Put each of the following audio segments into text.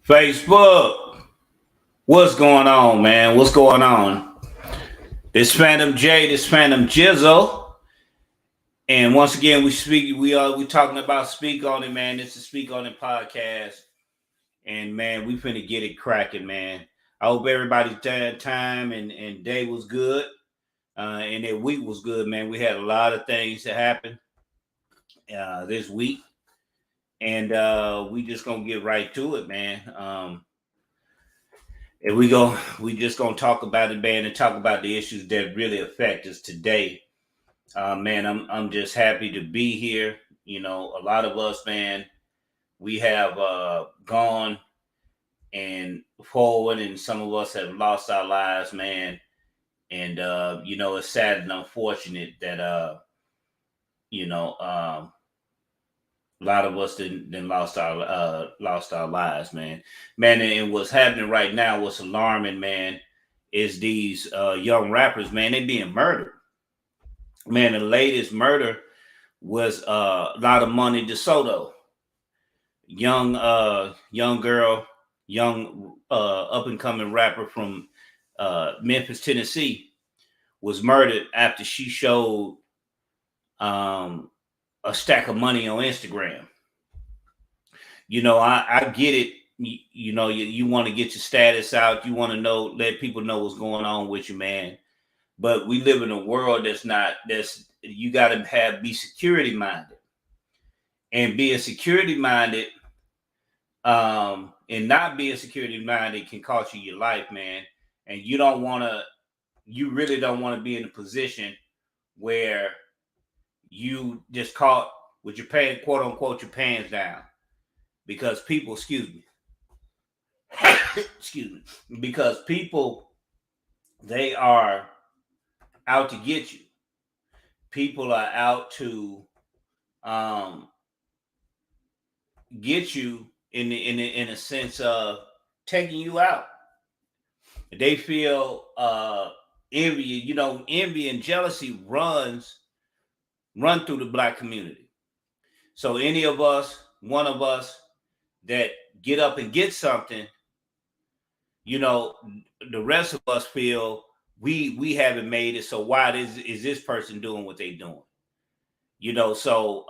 Facebook, what's going on, man? What's going on? This Phantom J, this Phantom Jizzle, and once again we talking about Speak On It, man. This is Speak On It podcast, and man, we finna get it cracking, man. I hope everybody's time and day was good, and their week was good, man. We had a lot of things that happened this week, and we just gonna get right to it, man. And we just gonna talk about it, man, and talk about the issues that really affect us today. Man, I'm just happy to be here. You know, a lot of us, man, we have gone and forward, and some of us have lost our lives, man. And you know, it's sad and unfortunate that you know, a lot of us didn't lost our lives, man. And what's happening right now, what's alarming, man, is these young rappers, man, they being murdered. Man, the latest murder was lot of money DeSoto, young girl, young up and coming rapper from Memphis, Tennessee, was murdered after she showed a stack of money on Instagram. You know, I get it. You know, you want to get your status out. You want to know, let people know what's going on with you, man. But we live in a world that's you got to be security minded, and being security minded, and not being security minded can cost you your life, man. And you really don't want to be in a position where you just caught with your pants, quote unquote, your pants down, because people, excuse me, because people, they are out to get you. People are out to get you in a sense of taking you out. They feel envy. You know, envy and jealousy run through the black community. So any of us, one of us that get up and get something, you know, the rest of us feel we haven't made it. So why is this person doing what they're doing? You know, so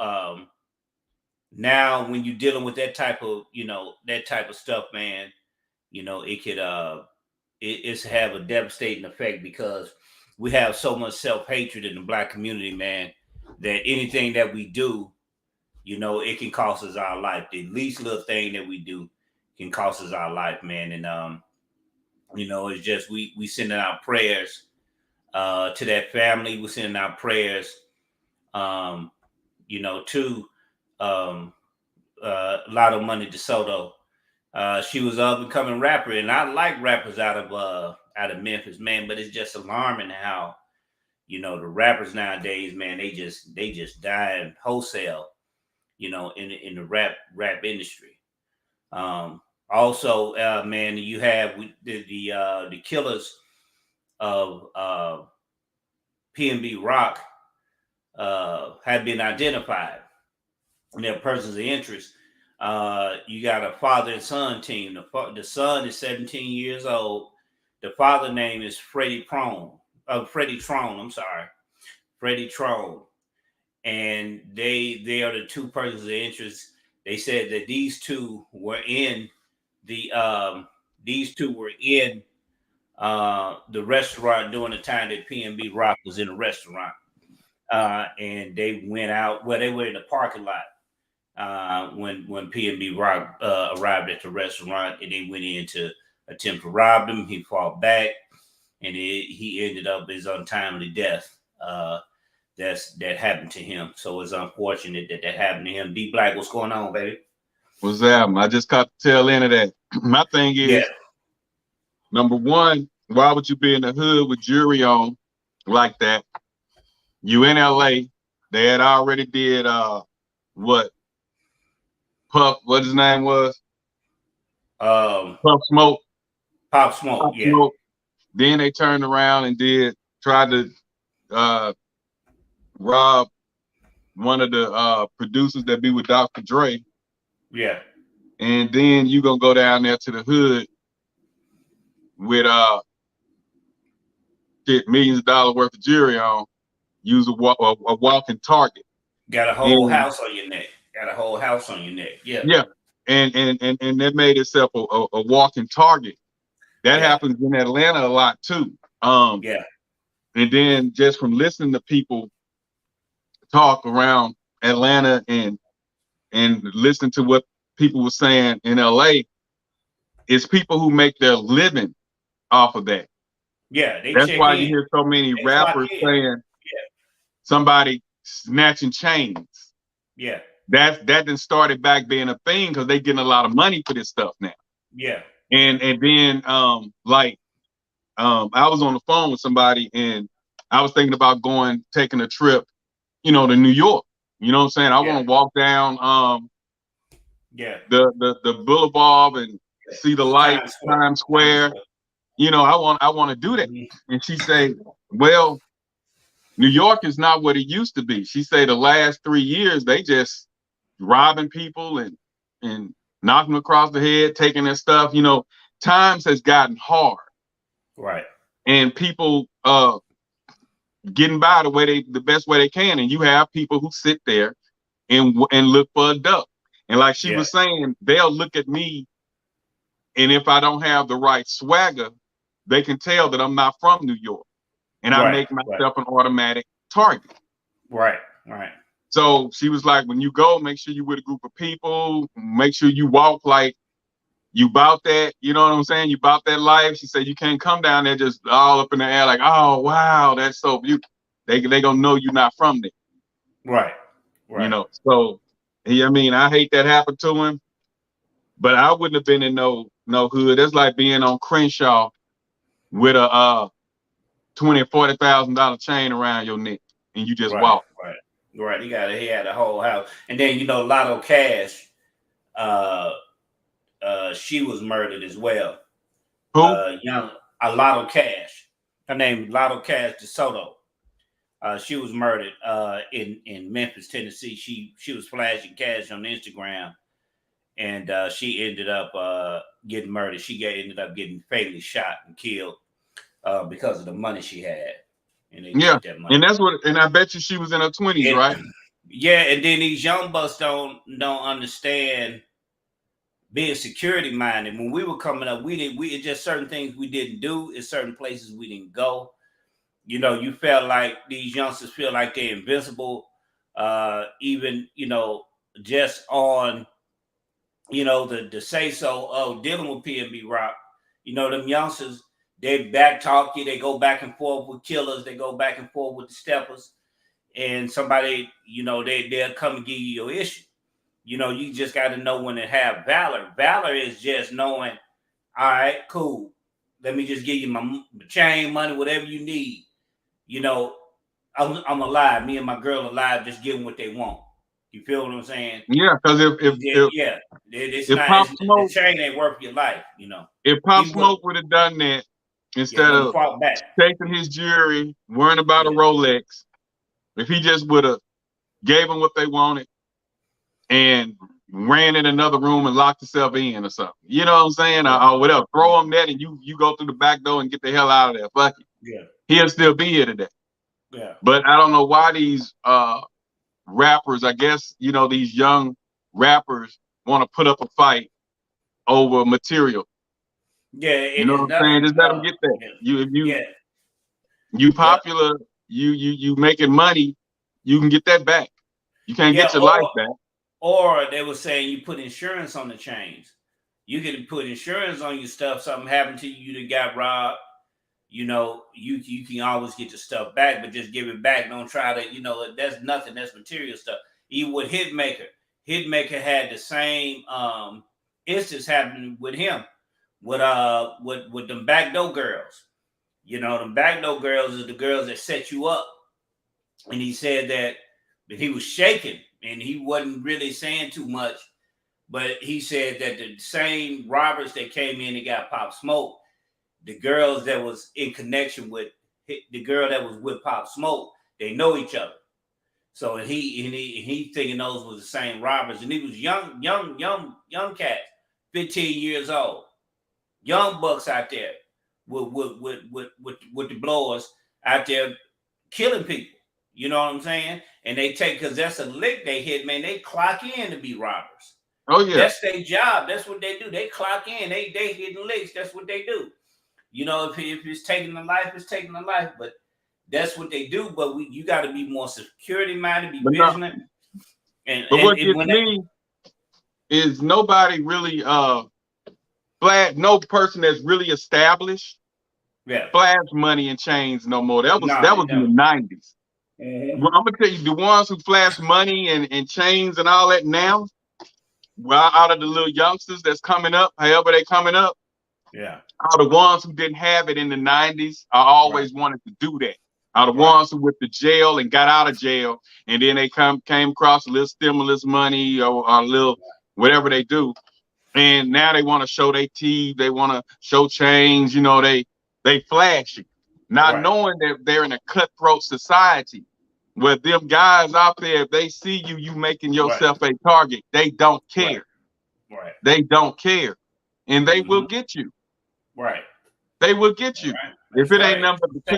now when you're dealing with that type of, you know, that type of stuff, man, you know, it could it's have a devastating effect, because we have so much self-hatred in the black community, man, that anything that we do, you know, it can cost us our life. The least little thing that we do can cost us our life, man. And you know, it's just we sending out prayers to that family. We're sending out prayers, you know, to a lot of money DeSoto. She was up and coming rapper, and I like rappers out of Memphis, man. But it's just alarming how, you know, the rappers nowadays, man, they just dying wholesale, you know, in the rap industry. Also, man, you have the killers of PNB Rock have been identified, and they're persons of interest. You got a father and son team. The son is 17 years old. The father name is Freddie Trone. I'm sorry, Freddie Trone. And they are the two persons of interest. They said that these two were in the restaurant during the time that PNB Rock was in the restaurant. And they went out. Well, they were in the parking lot when PNB Rock arrived at the restaurant, and they went in to attempt to rob him. He fought back, and he ended up his untimely death. That happened to him. So it's unfortunate that happened to him. D Black, what's going on, baby? What's that? I just caught the tail end of that. My thing is, number one, why would you be in the hood with jewelry on like that? You in LA, they had already did what Puff, what his name was? Puff Smoke. Pop Smoke, Pop yeah. Smoke. Then they turned around and tried to rob one of the producers that be with Dr. Dre. Yeah. and then you gonna go down there to the hood with get millions of dollars worth of jewelry on, use a walking target. Got a whole house on your neck. Got a whole house on your neck. Yeah. Yeah. And that made itself a walking target. That happens in Atlanta a lot too. Yeah. And then just from listening to people talk around Atlanta and listening to what people were saying in LA, it's people who make their living off of that. Yeah, that's why you hear so many rappers saying somebody snatching chains. Yeah. That then started back being a thing because they getting a lot of money for this stuff now. Yeah. And then I was on the phone with somebody and I was thinking about taking a trip, to New York. You know what I'm saying? I want to walk down the boulevard and see the lights, Times Square. I want to do that. Mm-hmm. And she said, well, New York is not what it used to be. She said the last 3 years they just robbing people and knocking them across the head, taking their stuff. Times has gotten hard. Right. And people getting by the best way they can. And you have people who sit there and look for a duck. And like she was saying, they'll look at me, and if I don't have the right swagger, they can tell that I'm not from New York. And I make myself an automatic target. Right. So she was like, when you go, make sure you're with a group of people, make sure you walk like you bout that, you know what I'm saying? You bout that life. She said, you can't come down there just all up in the air like, oh, wow, that's so beautiful. They gonna know you're not from there. Right. So, I hate that happened to him, but I wouldn't have been in no hood. It's like being on Crenshaw with a $20,000 or $40,000 chain around your neck and you just walk. Right. He had a whole house. And then, Lotto Cash, she was murdered as well. Who? Lotto Cash. Her name is Lotto Cash DeSoto. She was murdered in Memphis, Tennessee. She was flashing cash on Instagram, and she ended up getting murdered. She ended up getting fatally shot and killed because of the money she had. And that money. And that's and I bet you she was in her 20s, right? Yeah, and then these young bucks don't understand being security minded. When we were coming up, we just certain things we didn't do, in certain places we didn't go. You felt like these youngsters feel like they're invincible, even, just on, the say so of dealing with PNB Rock. Them youngsters, they back talk you, they go back and forth with killers, they go back and forth with the steppers, and somebody, they'll come and give you your issue. You just got to know when to have valor. Valor is just knowing, all right, cool. Let me just give you my chain, money, whatever you need. I'm alive. Me and my girl alive, just give them what they want. You feel what I'm saying? Yeah, because the chain ain't worth your life. If Pop Smoke would have done that instead of taking his jewelry, worrying about a Rolex, if he just would have gave them what they wanted and ran in another room and locked himself in or something, you know what I'm saying? Or whatever, throw him that and you go through the back door and get the hell out of there. Fuck it. Yeah. He'll still be here today. Yeah. But I don't know why these rappers, I guess, these young rappers want to put up a fight over material. Yeah. You know what I'm saying? Just let them get that. You popular, you making money, you can get that back. You can't get your life back. Or they were saying you put insurance on the chains. You can put insurance on your stuff. Something happened to you that got robbed. You can always get your stuff back, but just give it back. Don't try to, that's nothing. That's material stuff. Even with Hitmaker had the same instance happening with him, with them backdoor girls. Them backdoor girls is the girls that set you up. And he said that he was shaking and he wasn't really saying too much, but he said that the same robbers that came in and got Pop Smoke, the girls that was in connection with the girl that was with Pop Smoke, they know each other. So he thinking those was the same robbers, and he was young cats, 15 years old, young bucks out there with the blowers out there killing people. You know what I'm saying? And they take, because that's a lick they hit, man. They clock in to be robbers. Oh yeah, that's their job. That's what they do. They clock in. They hitting licks. That's what they do. You know, if it's taking a life, it's taking a life. But that's what they do. But you got to be more security minded, be vigilant. But what gets me is nobody really no person that's really established flash money and chains no more. That was in the 90s. Well, I'm gonna tell you, the ones who flash money and chains and all that now, well, out of the little youngsters that's coming up, however they coming up, are the ones who didn't have it in the 90s. I always wanted to do that. Are the ones who went to jail and got out of jail, and then they came across a little stimulus money or a little whatever they do, and now they want to show their teeth, they want to show change. You know, they flash it, not knowing that they're in a cutthroat society where them guys out there, if they see you making yourself a target, they don't care. They don't care, and they will get you. They will get you. If it ain't nothing but to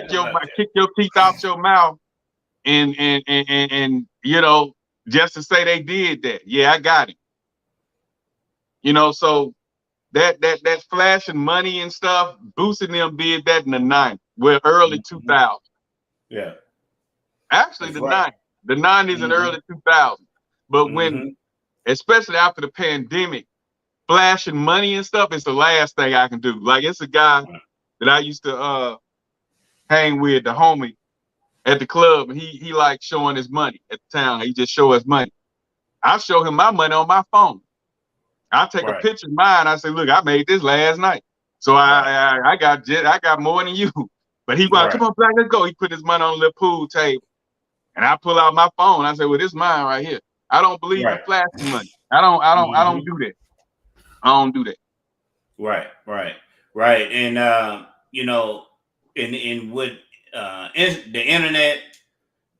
kick your teeth out your mouth and you know, just to say they did that. Yeah, I got it. You know, so that flashing money and stuff, boosting them did that in the 90s, well, early 2000s. Yeah. Actually, the 90s and early 2000s. But when, especially after the pandemic, flashing money and stuff is the last thing I can do. Like, it's a guy that I used to hang with, the homie at the club, and he liked showing his money at the town. He just show his money. I show him my money on my phone. I take a picture of mine. I say, look, I made this last night. So I got more than you. But he went, come on, Black, let's go. He put his money on a little pool table. And I pull out my phone. I say, well, this is mine right here. I don't believe in flashing money. I don't do that. I don't do that. Right. And you know, in with the internet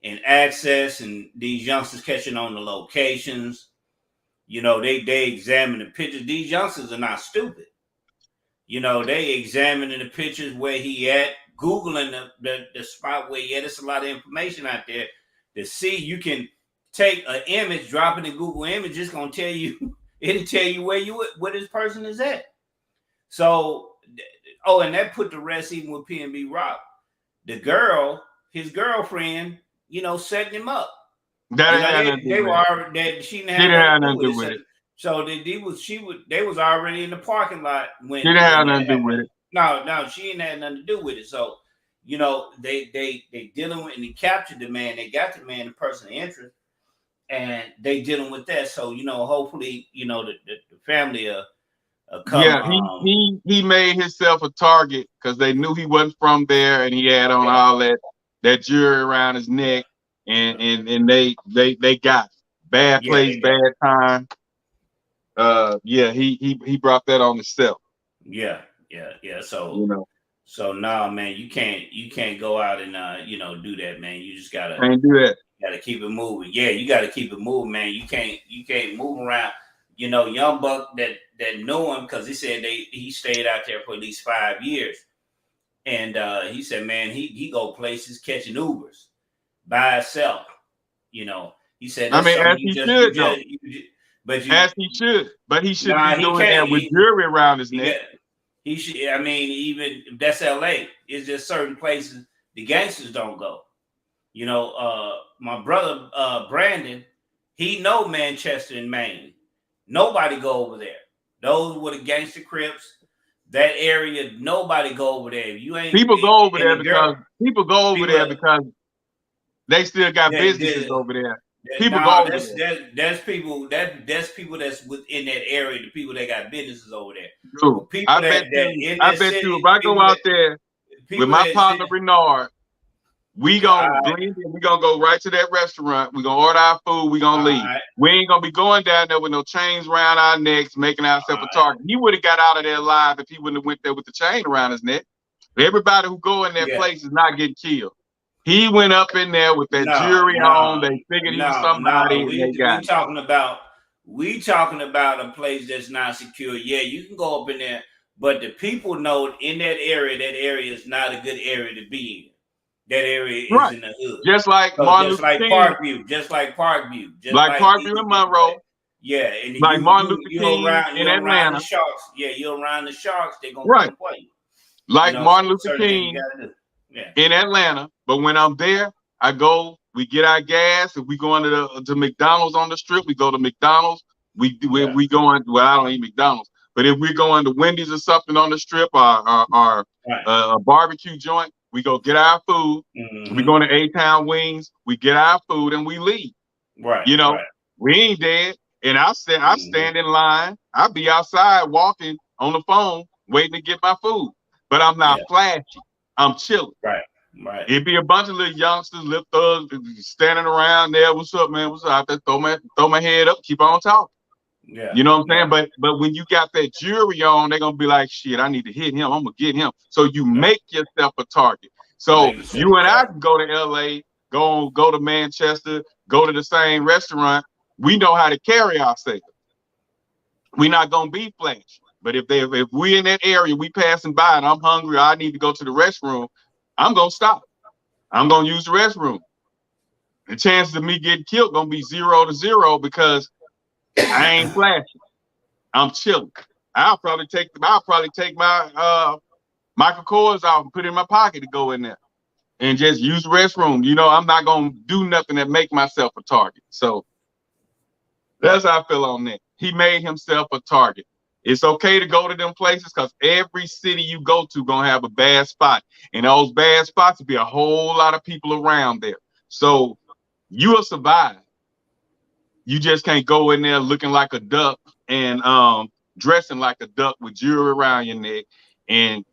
and access and these youngsters catching on the locations, you know, they examine the pictures. These youngsters are not stupid. You know, they examining the pictures where he at, Googling the spot where he at. There's a lot of information out there to see. You can take an image, drop it in Google Image, it's gonna tell you, it'll tell you where this person is at. So, and that put the rest even with PNB Rock. The girl, his girlfriend, you know, setting him up. They were already. She didn't have nothing to do with it. So they was already in the parking lot when she didn't have nothing to do with it. No, she didn't have nothing to do with it. So, you know, they dealing with, and they captured the man. They got the man in person of interest, and they dealing with that. So, you know, hopefully, you know, the family come. Yeah, he made himself a target because they knew he wasn't from there, and he had on all that jewelry around his neck, and they got bad place, bad time. He brought that on himself. Yeah. So, you know, so nah, man, you can't go out and you know, do that, man. You just gotta can't do that. You gotta keep it moving. Yeah, you gotta keep it moving, man. You can't move around. You know, Young Buck that knew him, because he said he stayed out there for at least 5 years, and he said, man, he go places catching Ubers by himself. You know, he said, I mean, as he should, though. But he should be doing that with jewelry around his neck. He should. I mean, even if that's LA, it's just certain places the gangsters don't go. You know, my brother Brandon, he know Manchester and Maine. Nobody go over there. Those were the gangster Crips. That area, nobody go over there. If you ain't people go over there because they still got businesses over there. People go over there. That's people that's within that area. The people that got businesses over there. True. I bet you. If I go out there with my partner Renard, we gonna blend in. We gonna go right to that restaurant. We gonna order our food. We gonna leave. Right. We ain't gonna be going down there with no chains around our necks, making ourselves a target. He would have got out of there alive if he wouldn't have went there with the chain around his neck. Everybody who go in that place is not getting killed. He went up in there with that jury on. They figured he was somebody, and they got we talking about a place that's not secure. Yeah, you can go up in there, but the people know in that area is not a good area to be in. That area is in the hood. Just like Parkview, just like Parkview and Monroe. Yeah, and like Martin Luther King in Atlanta. The Sharks. Yeah, you're around the Sharks, they're gonna come play. Like Martin Luther King in Atlanta. But when I'm there, we get our gas. If we go into to McDonald's on the strip, we go to McDonald's. We going, well, I don't eat McDonald's, but if we're going to Wendy's or something on the strip, or a barbecue joint, we go get our food. We go to A-Town Wings, we get our food, and we leave. We ain't dead. And I stand in line. I'll be outside walking on the phone, waiting to get my food. But I'm not flashy. I'm chilling. Right. It'd be a bunch of little youngsters, little thugs standing around there. What's up, man? What's up? I throw my head up, keep on talking. Yeah. You know what I'm saying? But when you got that jury on, they're gonna be like, shit, I need to hit him. I'm gonna get him. So you make yourself a target. So you and I can go to LA, go to Manchester, go to the same restaurant. We know how to carry ourselves. We're not gonna be flashy. But if we in that area, we passing by and I'm hungry, I need to go to the restroom, I'm gonna stop. I'm gonna use the restroom. The chances of me getting killed gonna be 0-0 because I ain't flashy. I'm chilling. I'll probably take my Michael Kors off and put it in my pocket to go in there and just use the restroom. I'm not gonna do nothing that make myself a target. So that's how I feel on that. He made himself a target. It's okay to go to them places because every city you go to gonna have a bad spot. And those bad spots will be a whole lot of people around there. So you'll survive. You just can't go in there looking like a duck and dressing like a duck with jewelry around your neck and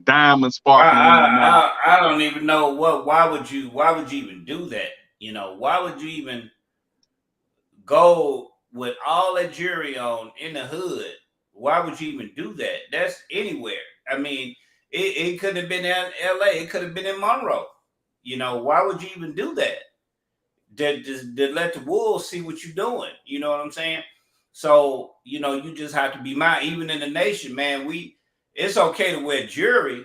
diamonds sparkling. I don't even know why would you even do that? Why would you even go with all that jewelry on in the hood? Why would you even do that? That's anywhere. I mean, it could have been in LA. It could have been in Monroe. Why would you even do that? To let the wolves see what you're doing. You know what I'm saying? So, you just have to be mindful. Even in the nation, man, it's okay to wear jewelry,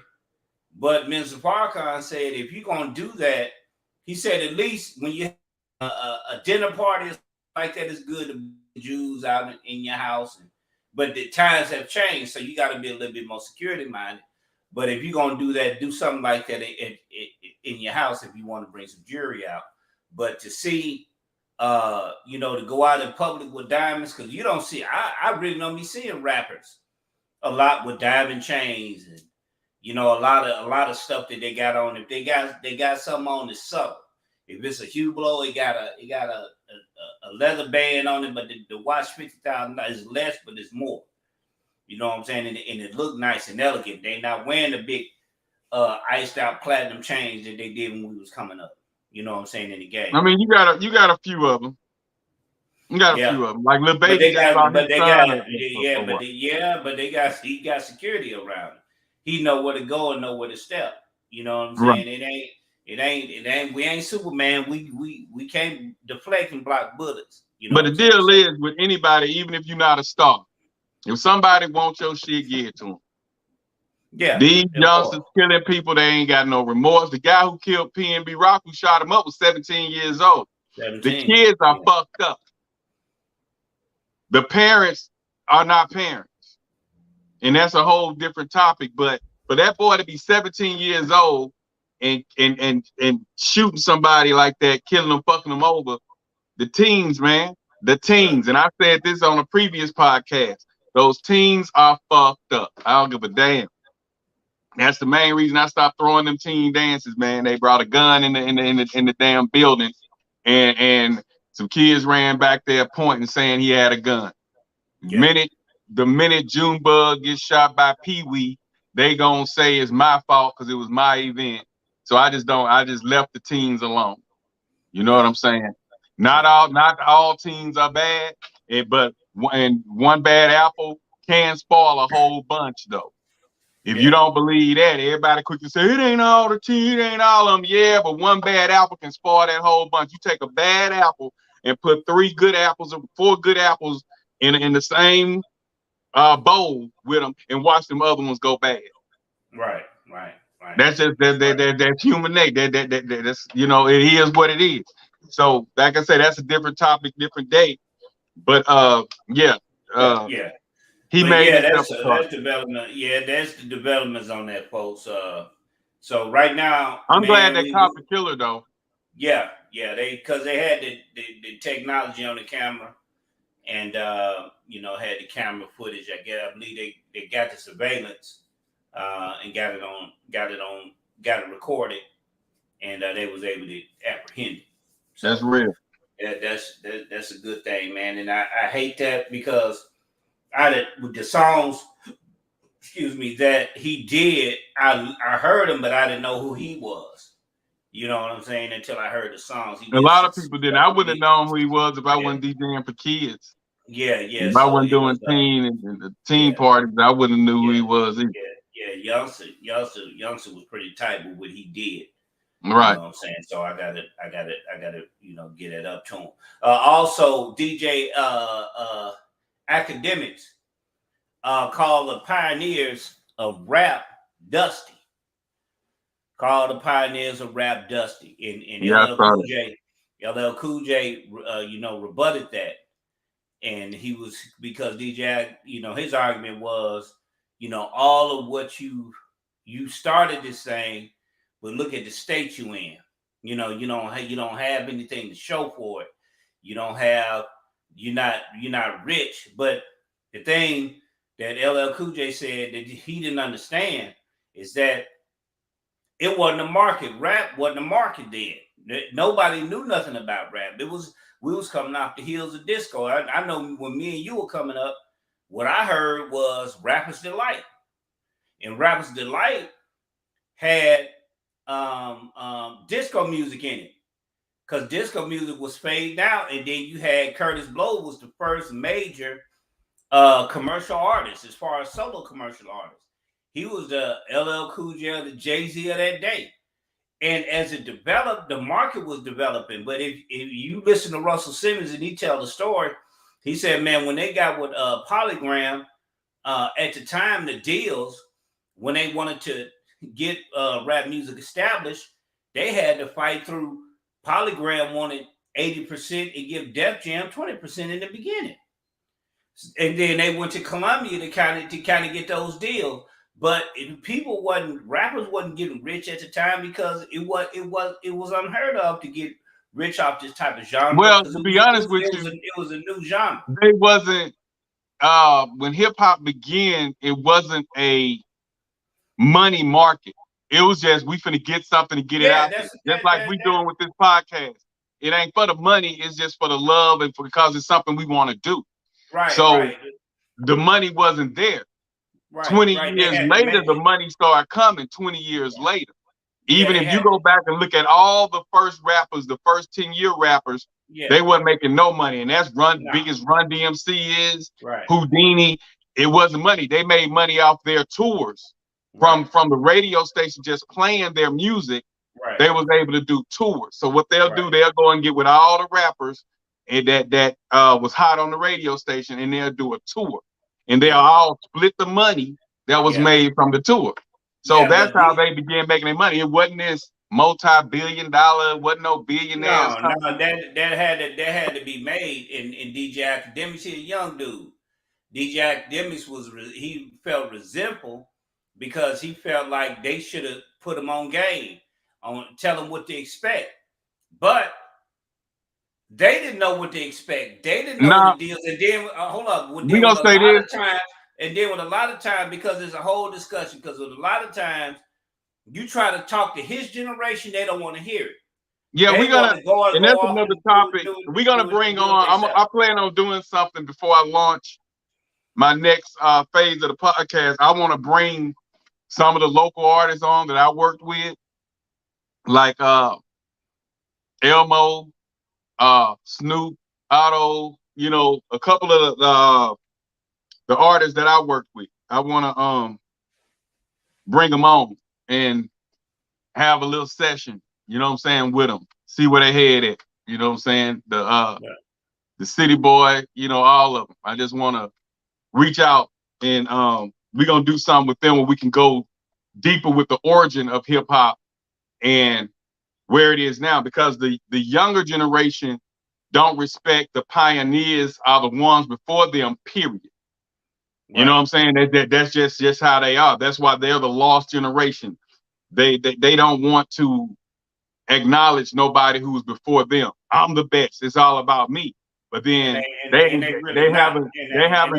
but Mr. Farrakhan said if you're going to do that, he said at least when you have a dinner party like that, it's good to be Jews out in your house. But the times have changed, so you got to be a little bit more security minded. But if you're going to do that, do something like that in your house if you want to bring some jewelry out. But to see, to go out in public with diamonds, because you don't see, I really don't be seeing rappers a lot with diamond chains and, a lot of stuff that they got on. If they got something on that's subtle. If it's a Hublot, it got a leather band on it, but the watch $50,000 is less, but it's more. You know what I'm saying? And it looked nice and elegant. They not wearing the big iced out platinum chains that they did when we was coming up. You know what I'm saying, in the game. I mean, you got a few of them. You got a few of them, like Lil Baby. He got security around him. He know where to go and know where to step. You know what I'm saying? Right. It ain't. We ain't Superman. We can't deflect and block bullets. But the deal is with anybody, even if you're not a star, if somebody wants your shit, give it to them. Yeah. These youngsters killing people, they ain't got no remorse. The guy who killed PNB Rock, who shot him up, was 17 years old. 17. The kids are fucked up. The parents are not parents. And that's a whole different topic. But for that boy to be 17 years old and shooting somebody like that, killing them, fucking them over, the teens, man, the teens. And I said this on a previous podcast. Those teens are fucked up. I don't give a damn. That's the main reason I stopped throwing them teen dances, man. They brought a gun in the damn building, and some kids ran back there pointing, saying he had a gun. Yeah. The minute Junebug gets shot by Pee Wee, they gonna say it's my fault because it was my event. So I just left the teens alone. You know what I'm saying? Not all teens are bad, but one bad apple can spoil a whole bunch, though. If you don't believe that, everybody quick to say it ain't all the tea, it ain't all of them. Yeah, but one bad apple can spoil that whole bunch. You take a bad apple and put 3 good apples or 4 good apples in the same bowl with them and watch them other ones go bad. Right. That's just that's human nature. That's it is what it is. So like I said, that's a different topic, different day. But yeah. He but made that's development. Yeah, that's the developments on that, folks. So right now, I'm glad they caught the killer though. Yeah, because they had the technology on the camera, and had the camera footage. I believe they got the surveillance, and got it recorded, and they was able to apprehend it. So that's real. That's a good thing, man. And I hate that because with the songs, that he did, I heard him, but I didn't know who he was. You know what I'm saying? Until I heard the songs. A lot of people did. I wouldn't have known who he was if I wasn't DJing for kids. Yeah. If I wasn't doing teen parties, I wouldn't have knew who he was either. Youngster was pretty tight with what he did. Right. You know what I'm saying? So I gotta get it up to him. Also, DJ Akademiks called the pioneers of rap Dusty. Called the pioneers of rap Dusty. And LL Cool J, rebutted that. And he was, because DJ, his argument was, all of what you started this thing, but look at the state you in. You don't have anything to show for it. You're not rich. But the thing that LL Cool J said that he didn't understand is that it wasn't a market. Rap wasn't a market then. Nobody knew nothing about rap. We was coming off the heels of disco. I know when me and you were coming up, what I heard was Rapper's Delight. And Rapper's Delight had disco music in it. Because disco music was faded out. And then you had Curtis Blow was the first major commercial artist as far as solo commercial artist. He was the LL Cool J, the Jay-Z of that day. And as it developed, the market was developing. But if you listen to Russell Simmons and he tell the story, he said, man, when they got with Polygram, at the time, the deals, when they wanted to get rap music established, they had to fight through. Polygram wanted 80% and give Def Jam 20% in the beginning. And then they went to Columbia to kind of get those deals. But rappers wasn't getting rich at the time because it was unheard of to get rich off this type of genre. Well, to be honest with you, it was a new genre. They wasn't when hip hop began, it wasn't a money market. It was just we finna get something to get it out. Just like we doing with this podcast. It ain't for the money, it's just for the love and because it's something we want to do. Right. So the money wasn't there. Right, 20 years later, the money started coming 20 years later. Even if you go back and look at all the first rappers, the first 10-year rappers, they wasn't making no money. And that's biggest Run DMC is, Houdini. It wasn't money. They made money off their tours from the radio station just playing their music. They was able to do tours. So what they'll do, they'll go and get with all the rappers and that was hot on the radio station and they'll do a tour. And they'll all split the money that was made from the tour. So that's how they began making their money. It wasn't this multi-billion-dollar, wasn't no billionaires. No, that had to be made in DJ Akademiks. He's a young dude. DJ Akademiks he felt resentful because he felt like they should have put him on game, tell him what to expect. But they didn't know what to expect. They didn't know the deals. And then hold up. We gonna say this. And then with a lot of times, because there's a whole discussion, because with a lot of times you try to talk to his generation, they don't want to hear it. Yeah, we're gonna, and that's another topic. We're gonna bring on. I plan on doing something before I launch my next phase of the podcast. I want to bring some of the local artists on that I worked with, like Elmo, Snoop, Otto. A couple of the artists that I worked with. I want to bring them on and have a little session, you know what I'm saying, with them, see where they head at, you know what I'm saying? The City Boy, you know, all of them. I just want to reach out and we're gonna do something with them where we can go deeper with the origin of hip hop and where it is now, because the younger generation don't respect the pioneers are the ones before them, period. You know what I'm saying? That's just how they are. That's why they're the lost generation. They don't want to acknowledge nobody who's before them. I'm the best. It's all about me. But then they haven't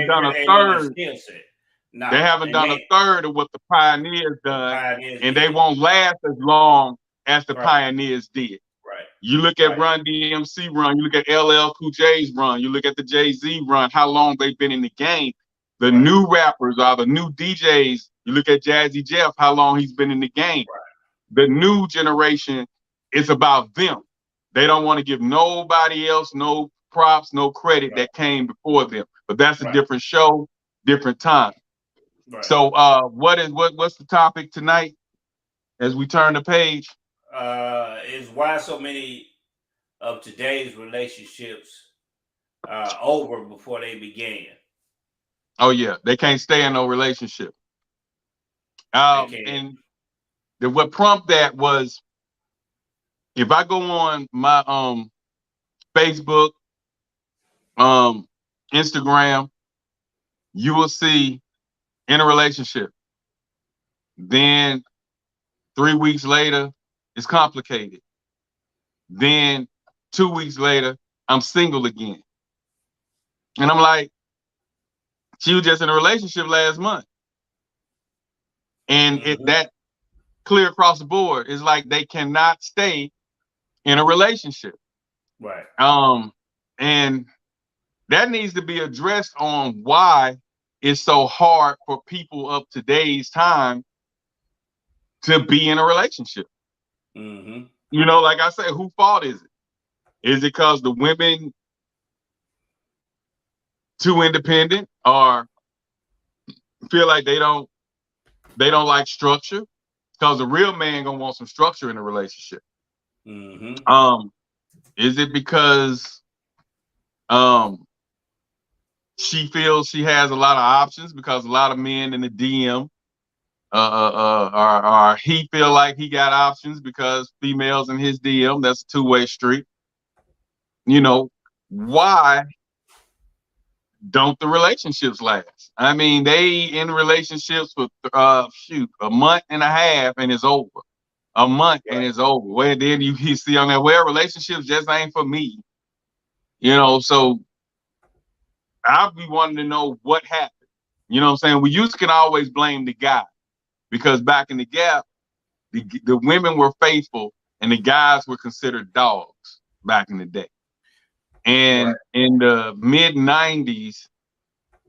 done a third. They haven't done a third of what the pioneers done, and they won't last as long as the pioneers did. Right. You look at Run DMC run, you look at LL Cool J's run, you look at the Jay-Z run, how long they've been in the game. The new rappers are the new DJs. You look at Jazzy Jeff, how long he's been in the game. The new generation, it's about them. They don't want to give nobody else no props, no credit that came before them. But that's a different show, different time. So what's the topic tonight as we turn the page? Is why so many of today's relationships over before they began. Oh yeah, they can't stay in no relationship. And what prompted that was, if I go on my Facebook, Instagram, you will see in a relationship. Then 3 weeks later, it's complicated. Then 2 weeks later, I'm single again. And I'm like, she was just in a relationship last month. And that clear across the board is like they cannot stay in a relationship. Right. And that needs to be addressed on why it's so hard for people of today's time to be in a relationship. Mm-hmm. You know, like I said, whose fault is it? Is it because the women too independent, or feel like they don't like structure? Because the real man gonna want some structure in a relationship. Mm-hmm. Is it because she feels she has a lot of options, because a lot of men in the DM or he feel like he got options because females in his DM? That's a two-way street. You know, why don't the relationships last? I mean, they in relationships for a month and a half and it's over. A month and it's over. Well, then you see on that, well, relationships just ain't for me. You know, so I'll be wanting to know what happened. You know what I'm saying? We used to can always blame the guy, because back in the Gap, the women were faithful and the guys were considered dogs back in the day. And in the mid 90s,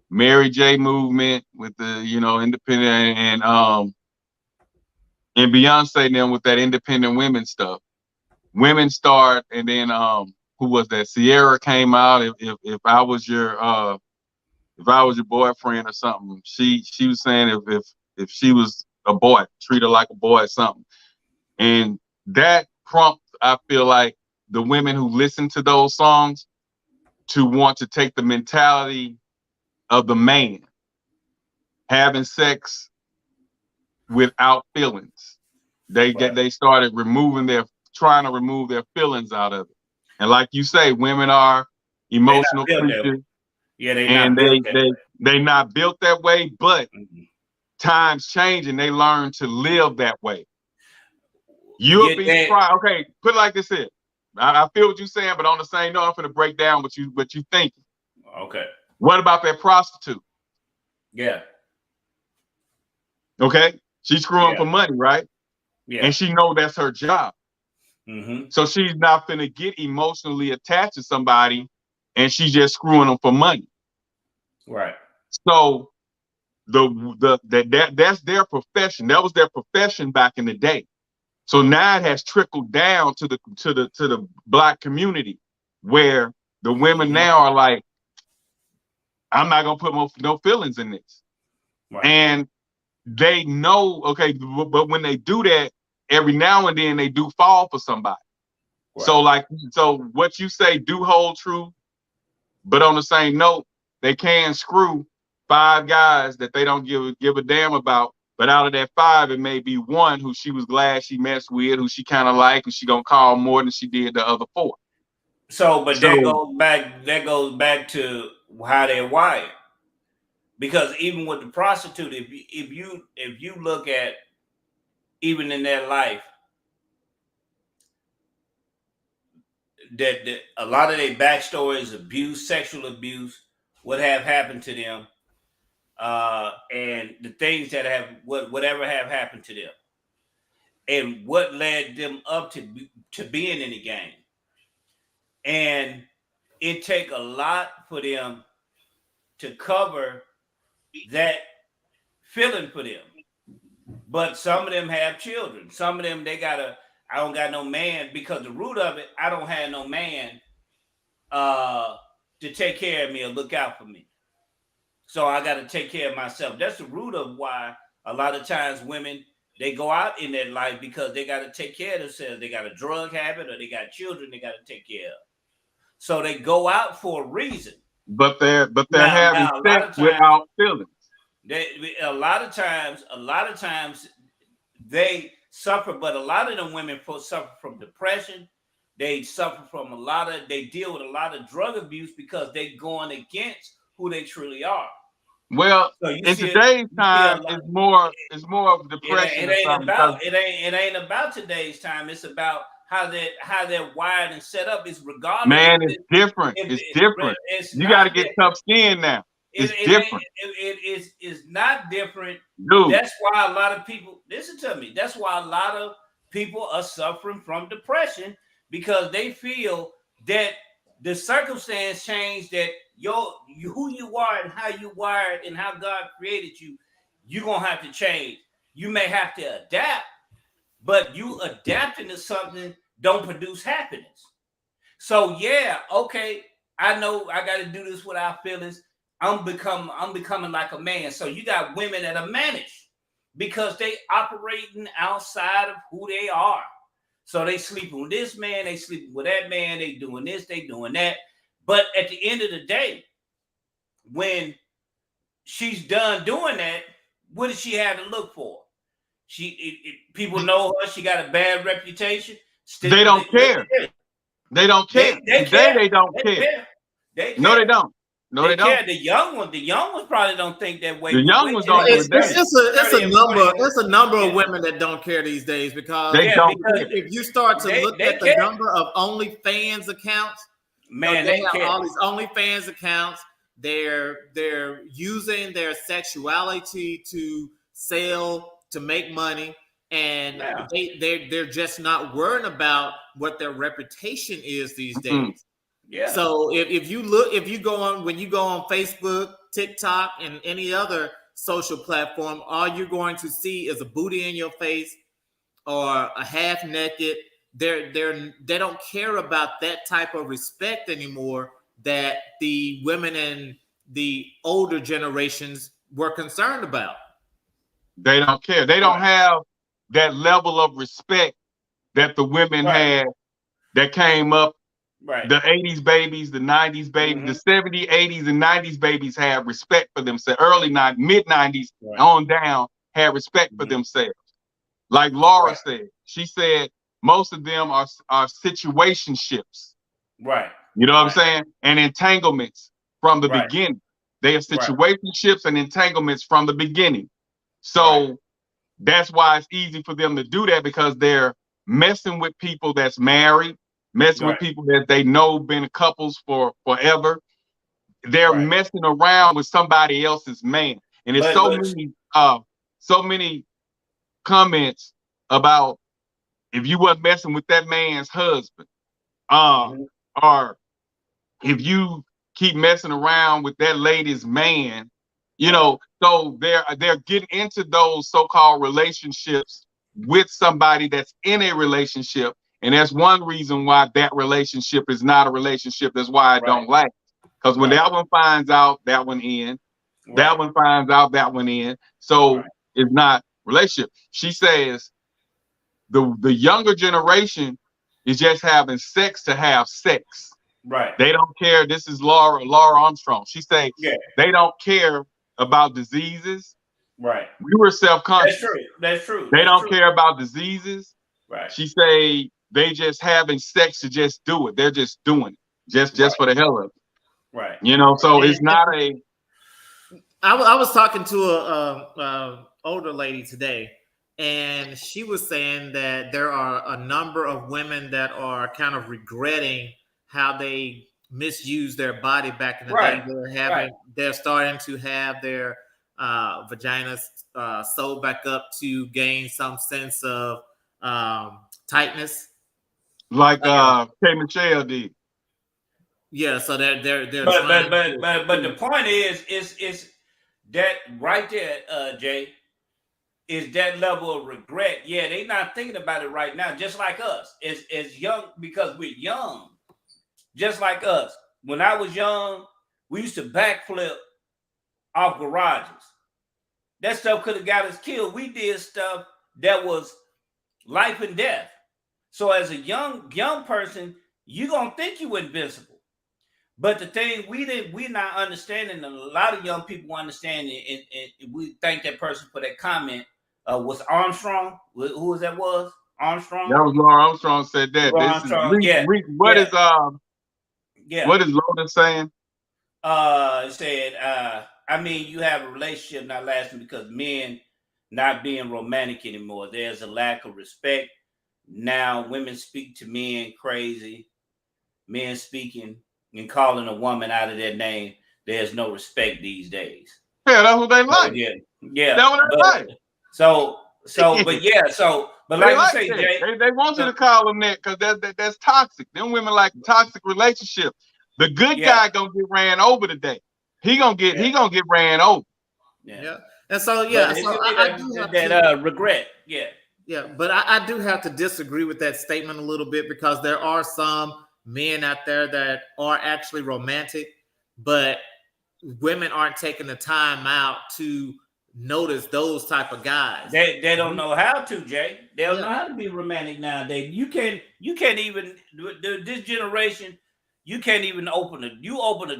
Mary J movement with the, you know, independent, and Beyonce and them with that independent women stuff. Women start, and then who was that? Sierra came out. If I was your boyfriend or something, she was saying if she was a boy, treat her like a boy or something. And that prompts, I feel like, the women who listen to those songs to want to take the mentality of the man having sex without feelings. They started trying to remove their feelings out of it. And like you say, women are emotional creatures. Yeah, they not built that way, but times change and they learn to live that way. You'll be surprised. Okay, put it like this here. I feel what you're saying, but on the same note, I'm going to break down what you thinking. Okay. What about that prostitute? Yeah. Okay, she's screwing for money, right? Yeah. And she know that's her job. Mm-hmm. So she's not gonna get emotionally attached to somebody, and she's just screwing them for money. Right. So that's their profession. That was their profession back in the day. So now it has trickled down to the Black community, where the women now are like, I'm not gonna put no feelings in this. Right. And they know, okay, but when they do that, every now and then they do fall for somebody. Right. So what you say do hold true, but on the same note, they can screw 5 guys that they don't give a damn about. But out of that 5, it may be one who she was glad she messed with, who she kind of liked, who she gonna call more than she did the other 4. So, but that goes back to how they're wired. Because even with the prostitute, if you look at even in their life, that a lot of their backstory is abuse, sexual abuse, what have happened to them, and the things that have whatever have happened to them, and what led them up to being in the game. And it take a lot for them to cover that feeling for them. But some of them have children. Some of them, I don't got no man, because the root of it, I don't have no man to take care of me or look out for me. So I got to take care of myself. That's the root of why a lot of times women, they go out in their life because they got to take care of themselves. They got a drug habit or they got children they got to take care of. So they go out for a reason. But they're having sex without feelings. A lot of times they suffer, but a lot of them women suffer from depression. They suffer from they deal with a lot of drug abuse because they're going against who they truly are. Well, so in today's time, it's more of depression. It ain't about today's time. It's about how they're wired and set up. It's regardless. Man, it's different. It's different. You got to get tough skin now. It's different. It's not different. Dude. That's why a lot of people, listen to me, that's why a lot of people are suffering from depression, because they feel that the circumstance changed, that who you are and how you wired and how God created you, you're going to have to change. You may have to adapt, but you adapting to something don't produce happiness. So yeah, okay, I know I got to do this without feelings. I'm becoming like a man. So you got women that are managed because they operating outside of who they are. So they sleeping with this man, they sleeping with that man, they doing this, they doing that. But at the end of the day, when she's done doing that, what does she have to look for? People know her. She got a bad reputation. They don't care. They don't care. They don't care. No, they don't. No, they don't. The young ones probably don't think that way. The young ones don't. It's a number of women that don't care these days, because if you start to look at the number of OnlyFans accounts, man, they have all these OnlyFans accounts. They're using their sexuality to sell, to make money, and they're just not worrying about what their reputation is these days. Mm-hmm. Yeah. So when you go on Facebook, TikTok, and any other social platform, all you're going to see is a booty in your face or a half naked. They don't care about that type of respect anymore that the women in the older generations were concerned about. They don't care. They don't have that level of respect that the women had that came up. Right. The 80s babies, the 90s babies, the 70s, 80s, and 90s babies had respect for themselves. Mid 90s on down had respect for themselves. Like Laura said, she said most of them are situationships. Right. You know what I'm saying? And entanglements from the beginning. They are situationships and entanglements from the beginning. So that's why it's easy for them to do that, because they're messing with people that's married, messing with people that they know been couples for forever. They're messing around with somebody else's man. And there's so many comments about if you weren't messing with that man's husband, or if you keep messing around with that lady's man, you know, so they're getting into those so-called relationships with somebody that's in a relationship. And that's one reason why that relationship is not a relationship. That's why I don't like it. Because when that one finds out, that one in. That one finds out, that one in. So is not relationship. She says the younger generation is just having sex to have sex. Right. They don't care. This is Laura Armstrong. She say they don't care about diseases. Right. We were self-conscious. That's true. They don't care about diseases. Right. She say they just having sex to just do it. They're just doing it. Just for the hell of it. Right. You know, so it's not a. I was talking to a older lady today, and she was saying that there are a number of women that are kind of regretting how they misused their body back in the day. They're starting to have their vaginas sewed back up to gain some sense of tightness, like K. Michelle did. Yeah, so they're but the point is that right there, Jay, is that level of regret. Yeah, they're not thinking about it right now, just like us. As young, because we're young, just like us. When I was young, we used to backflip off garages. That stuff could have got us killed. We did stuff that was life and death. So as a young person, you're gonna think you're invincible. But the thing we're not understanding, a lot of young people understand it, and we thank that person for that comment. Was Armstrong? Who was that? Was Armstrong? That was Laura Armstrong said that. What is Logan saying? It said, I mean, you have a relationship not lasting because men not being romantic anymore. There's a lack of respect. Now women speak to men crazy. Men speaking and calling a woman out of their name. There's no respect these days. Yeah, that's what they like. Yeah. That's what they like. But like you say, Jay, they want you to call them that because that's toxic. Them women like toxic relationship. The good guy gonna get ran over today. He gonna get ran over. Yeah. And so I do have that regret. Yeah, but I do have to disagree with that statement a little bit because there are some men out there that are actually romantic, but women aren't taking the time out to notice those type of guys. They don't know how to, Jay. They don't know how to be romantic nowadays. You can't even this generation. You can't even open a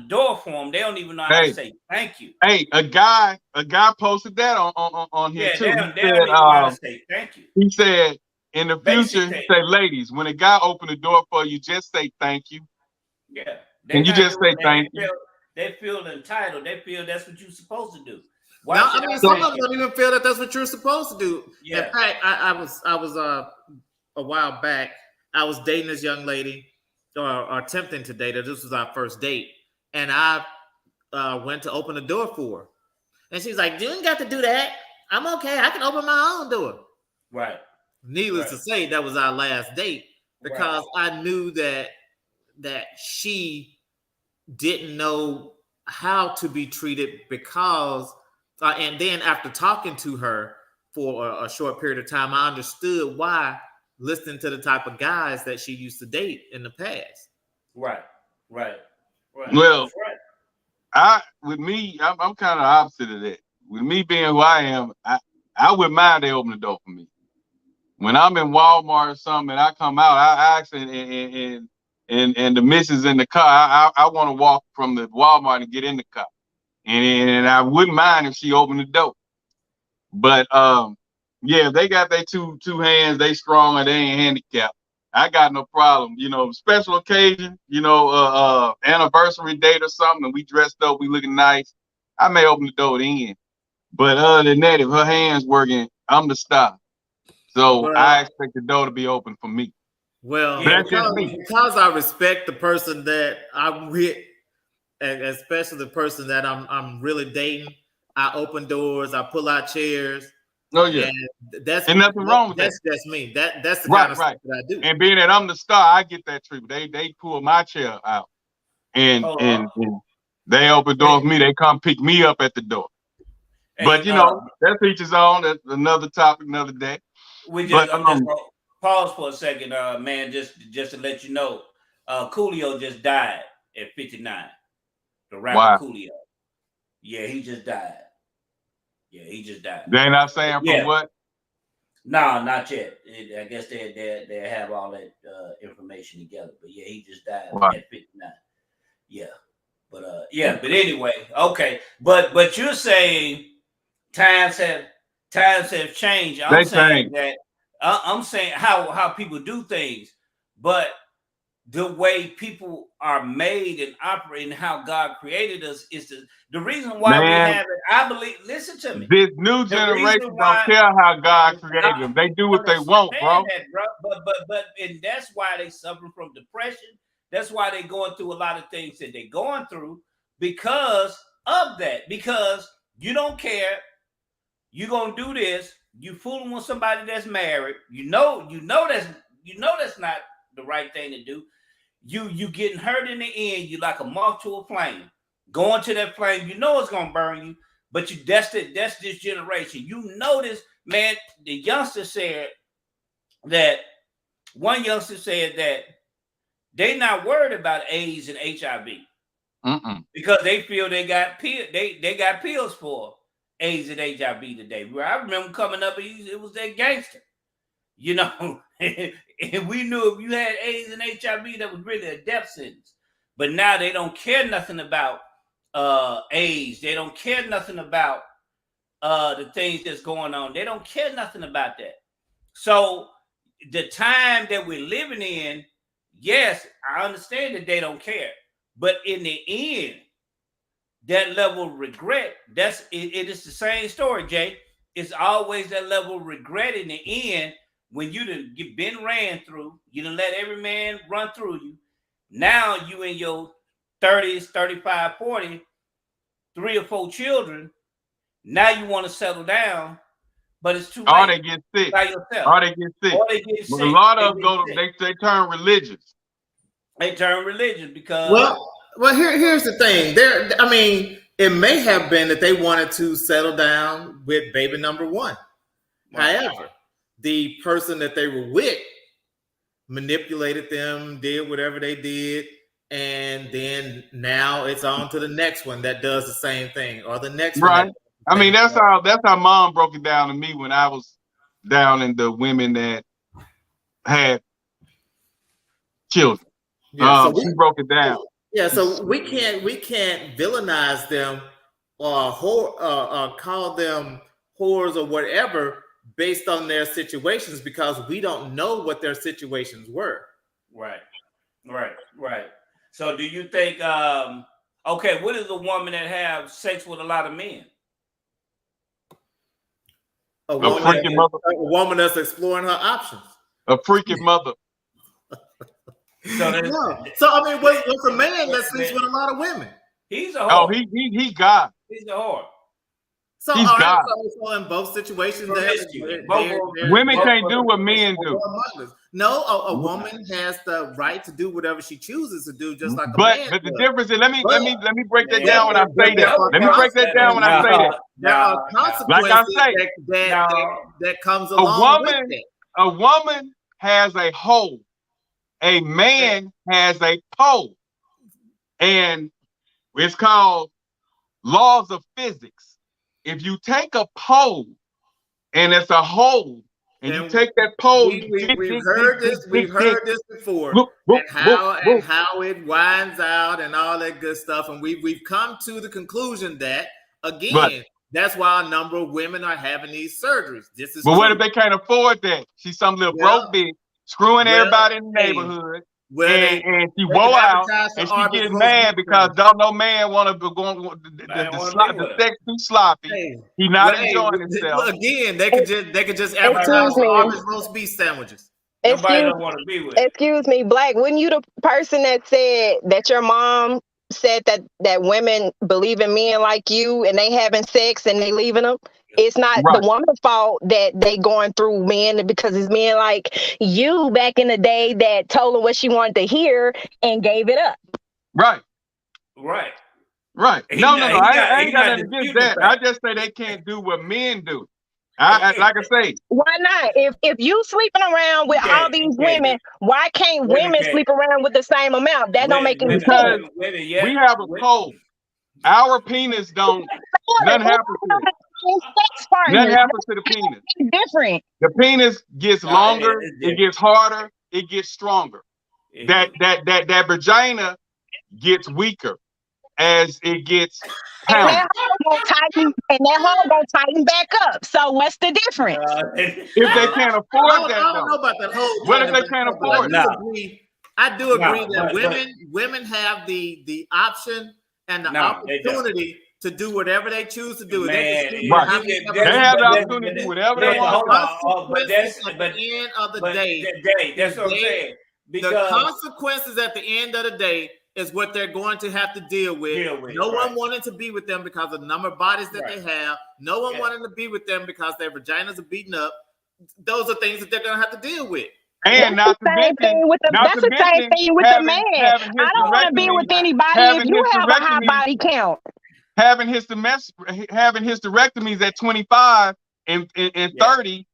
door for them. They don't even know how to say thank you. Hey, a guy posted that on here too. They don't even know how to say thank you. He said in the future, say, ladies, when a guy open the door for you, just say thank you. Yeah. And you just say thank you. They feel entitled. They feel that's what you're supposed to do. Some of them don't even feel that that's what you're supposed to do. Yeah. In fact, I was a while back, I was dating this young lady or attempting to date her. This was our first date. And I went to open the door for her. And she's like, you ain't got to do that. I'm okay. I can open my own door. Right. Needless to say, that was our last date because I knew that she didn't know how to be treated because, and then after talking to her for a short period of time, I understood why, listening to the type of guys that she used to date in the past. Right. Well, I'm kind of opposite of that. With me being who I am, I wouldn't mind they open the door for me. When I'm in Walmart or something and I come out, I ask and the missus in the car, I want to walk from the Walmart and get in the car. And I wouldn't mind if she opened the door. But they got their two hands, they strong and they ain't handicapped. I got no problem. Special occasion, anniversary date or something, and we dressed up, we looking nice. I may open the door then. But other than that, if her hands working, I'm the star. So I expect the door to be open for me. Well, because I respect the person that I'm with, and especially the person that I'm really dating, I open doors, I pull out chairs. Oh yeah, and nothing wrong with that. That's me. That's the kind of stuff that I do. And being that I'm the star, I get that treatment. They pull my chair out, and they open doors for me. They come pick me up at the door. But that's each his own. That's another topic, another day. We just pause for a second, man. Just to let you know, Coolio just died at 59. The rapper Coolio. Yeah, he just died. Yeah, he just died. They're not saying for what? No, not yet. I guess they have all that information together. But yeah, he just died at 59. Yeah. But but anyway, okay. But you're saying times have changed. I'm saying that I'm saying how people do things, but the way people are made and operate and how God created us is the reason why we have it. I believe, listen to me. This new generation don't care how God created them. They do what they want, bro. But and that's why they suffer from depression. That's why they're going through a lot of things that they're going through because of that. Because you don't care. You're gonna do this. You fooling with somebody that's married. You know that's not the right thing to do. You getting hurt in the end. You like a moth to a flame. Going to that flame, you know it's gonna burn you. But that's this generation. You notice, man. The youngster said that one youngster said that they not worried about AIDS and HIV because they feel they got pills for AIDS and HIV today. Where I remember coming up, it was that gangster, you know, and we knew if you had AIDS and HIV, that was really a death sentence. But now they don't care nothing about AIDS. They don't care nothing about the things that's going on. They don't care nothing about that. So the time that we're living in, yes, I understand that they don't care, but in the end, that level of regret, it is the same story, Jay. It's always that level of regret in the end when you've been ran through, you done let every man run through you. Now you in your 30s, 35, 40, 3 or 4 children. Now you want to settle down, but it's too late. Or they get sick. Or they get sick. A lot of them they turn religious. They turn religious because well, here's the thing. It may have been that they wanted to settle down with baby number 1. However, the person that they were with manipulated them, did whatever they did, and then now it's on to the next one that does the same thing, or the next one. Right. That's how mom broke it down to me when I was down in the women that had children. So she broke it down. Yeah, so we can't villainize them or call them whores or whatever based on their situations because we don't know what their situations were. Right. So do you think what is a woman that have sex with a lot of men? A woman that's exploring her options. A freaking mother. So what's a man that sleeps with a lot of women? He's a whore. Oh, he God. He's a whore. So, he's God. So in both situations, women can't do what men do. No, a woman has the right to do whatever she chooses to do, just like a man. But the difference is, let me break that down when I say that. Let me break that down when I say that. There are consequences that comes along with it. A woman has a hole. A man has a pole, and it's called laws of physics. If you take a pole and it's a hole, and you take that pole, we've heard this before, and how it winds out and all that good stuff, and we've come to the conclusion that again, that's why a number of women are having these surgeries. But what if they can't afford that? She's some little broke bitch. Screwing everybody in the neighborhood, and she wore out, and she gets mad because don't no man want to go on the sex too sloppy. He's not enjoying himself. Again, they could just advertise Arby's roast beef sandwiches. Nobody don't want to be with. Excuse me, Black. Wasn't you the person that said that your mom said that women believe in men like you and they having sex and they leaving them? It's not the woman's fault that they going through men because it's men like you back in the day that told her what she wanted to hear and gave it up. Right. No. I ain't got nothing against that. I just say they can't do what men do. Like I say, why not? If you sleeping around with all these women, why can't women sleep around with the same amount? That don't make any sense. We have a code. Our penis don't. Nothing happens to it. sex partners. Nothing happens to the penis. Different. The penis gets longer, it gets harder, it gets stronger. That vagina gets weaker as it gets pounded. And that hole gonna tighten back up. So what's the difference? If they can't afford that, I don't know about that whole. What if they can't afford it? I do agree that women have the option and the opportunity to do whatever they choose to do. They have the opportunity to do whatever they want. But at the end of the day, that's what I'm saying. Because the consequences at the end of the day is what they're going to have to deal with. No one wanting to be with them because of the number of bodies that they have. No one wanting to be with them because their vaginas are beaten up. Those are things that they're going to have to deal with. And that's the same thing with the man. I don't want to be with anybody if you have a high body count. Having hysterectomies at 25 and 30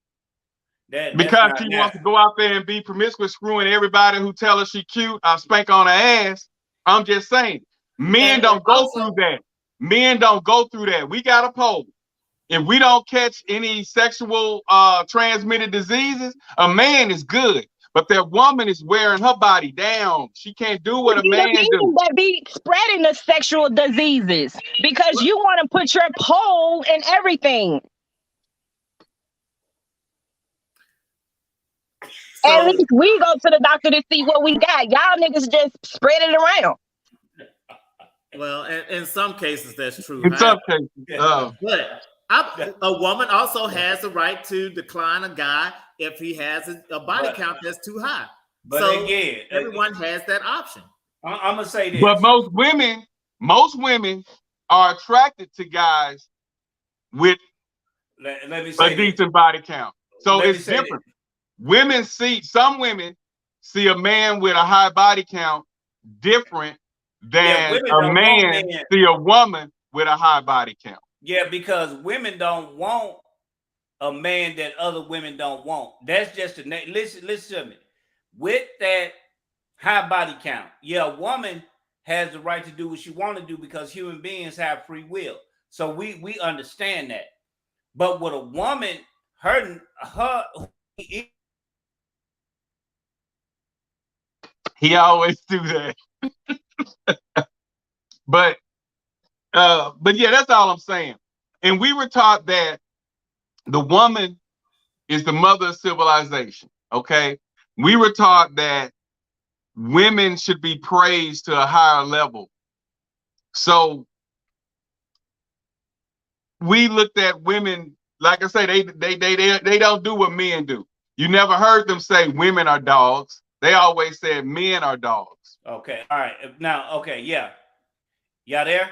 because she wants to go out there and be promiscuous, screwing everybody who tell her she cute, I'll spank on her ass. I'm just saying, men don't go through that. Men don't go through that. We got a poll. If we don't catch any sexual transmitted diseases, a man is good. But that woman is wearing her body down. She can't do what a man do. That be spreading the sexual diseases because you want to put your pole in everything. So, at least we go to the doctor to see what we got. Y'all niggas just spread it around. Well, in some cases that's true. In some cases, but a woman also has the right to decline a guy if he has a body count that's too high. But so again, everyone has that option. I'm gonna say this. But most women are attracted to guys with a decent body count. So it's different. Some women see a man with a high body count different than a man see a woman with a high body count. Yeah, because women don't want a man that other women don't want. That's just listen to me. With that high body count, a woman has the right to do what she want to do because human beings have free will. So we understand that. But with a woman, he always do that. But yeah, that's all I'm saying. And we were taught that the woman is the mother of civilization. Okay. We were taught that women should be praised to a higher level. So we looked at women, like I say, they don't do what men do. You never heard them say women are dogs. They always said men are dogs. Okay. All right. Now, okay. Yeah. Y'all there?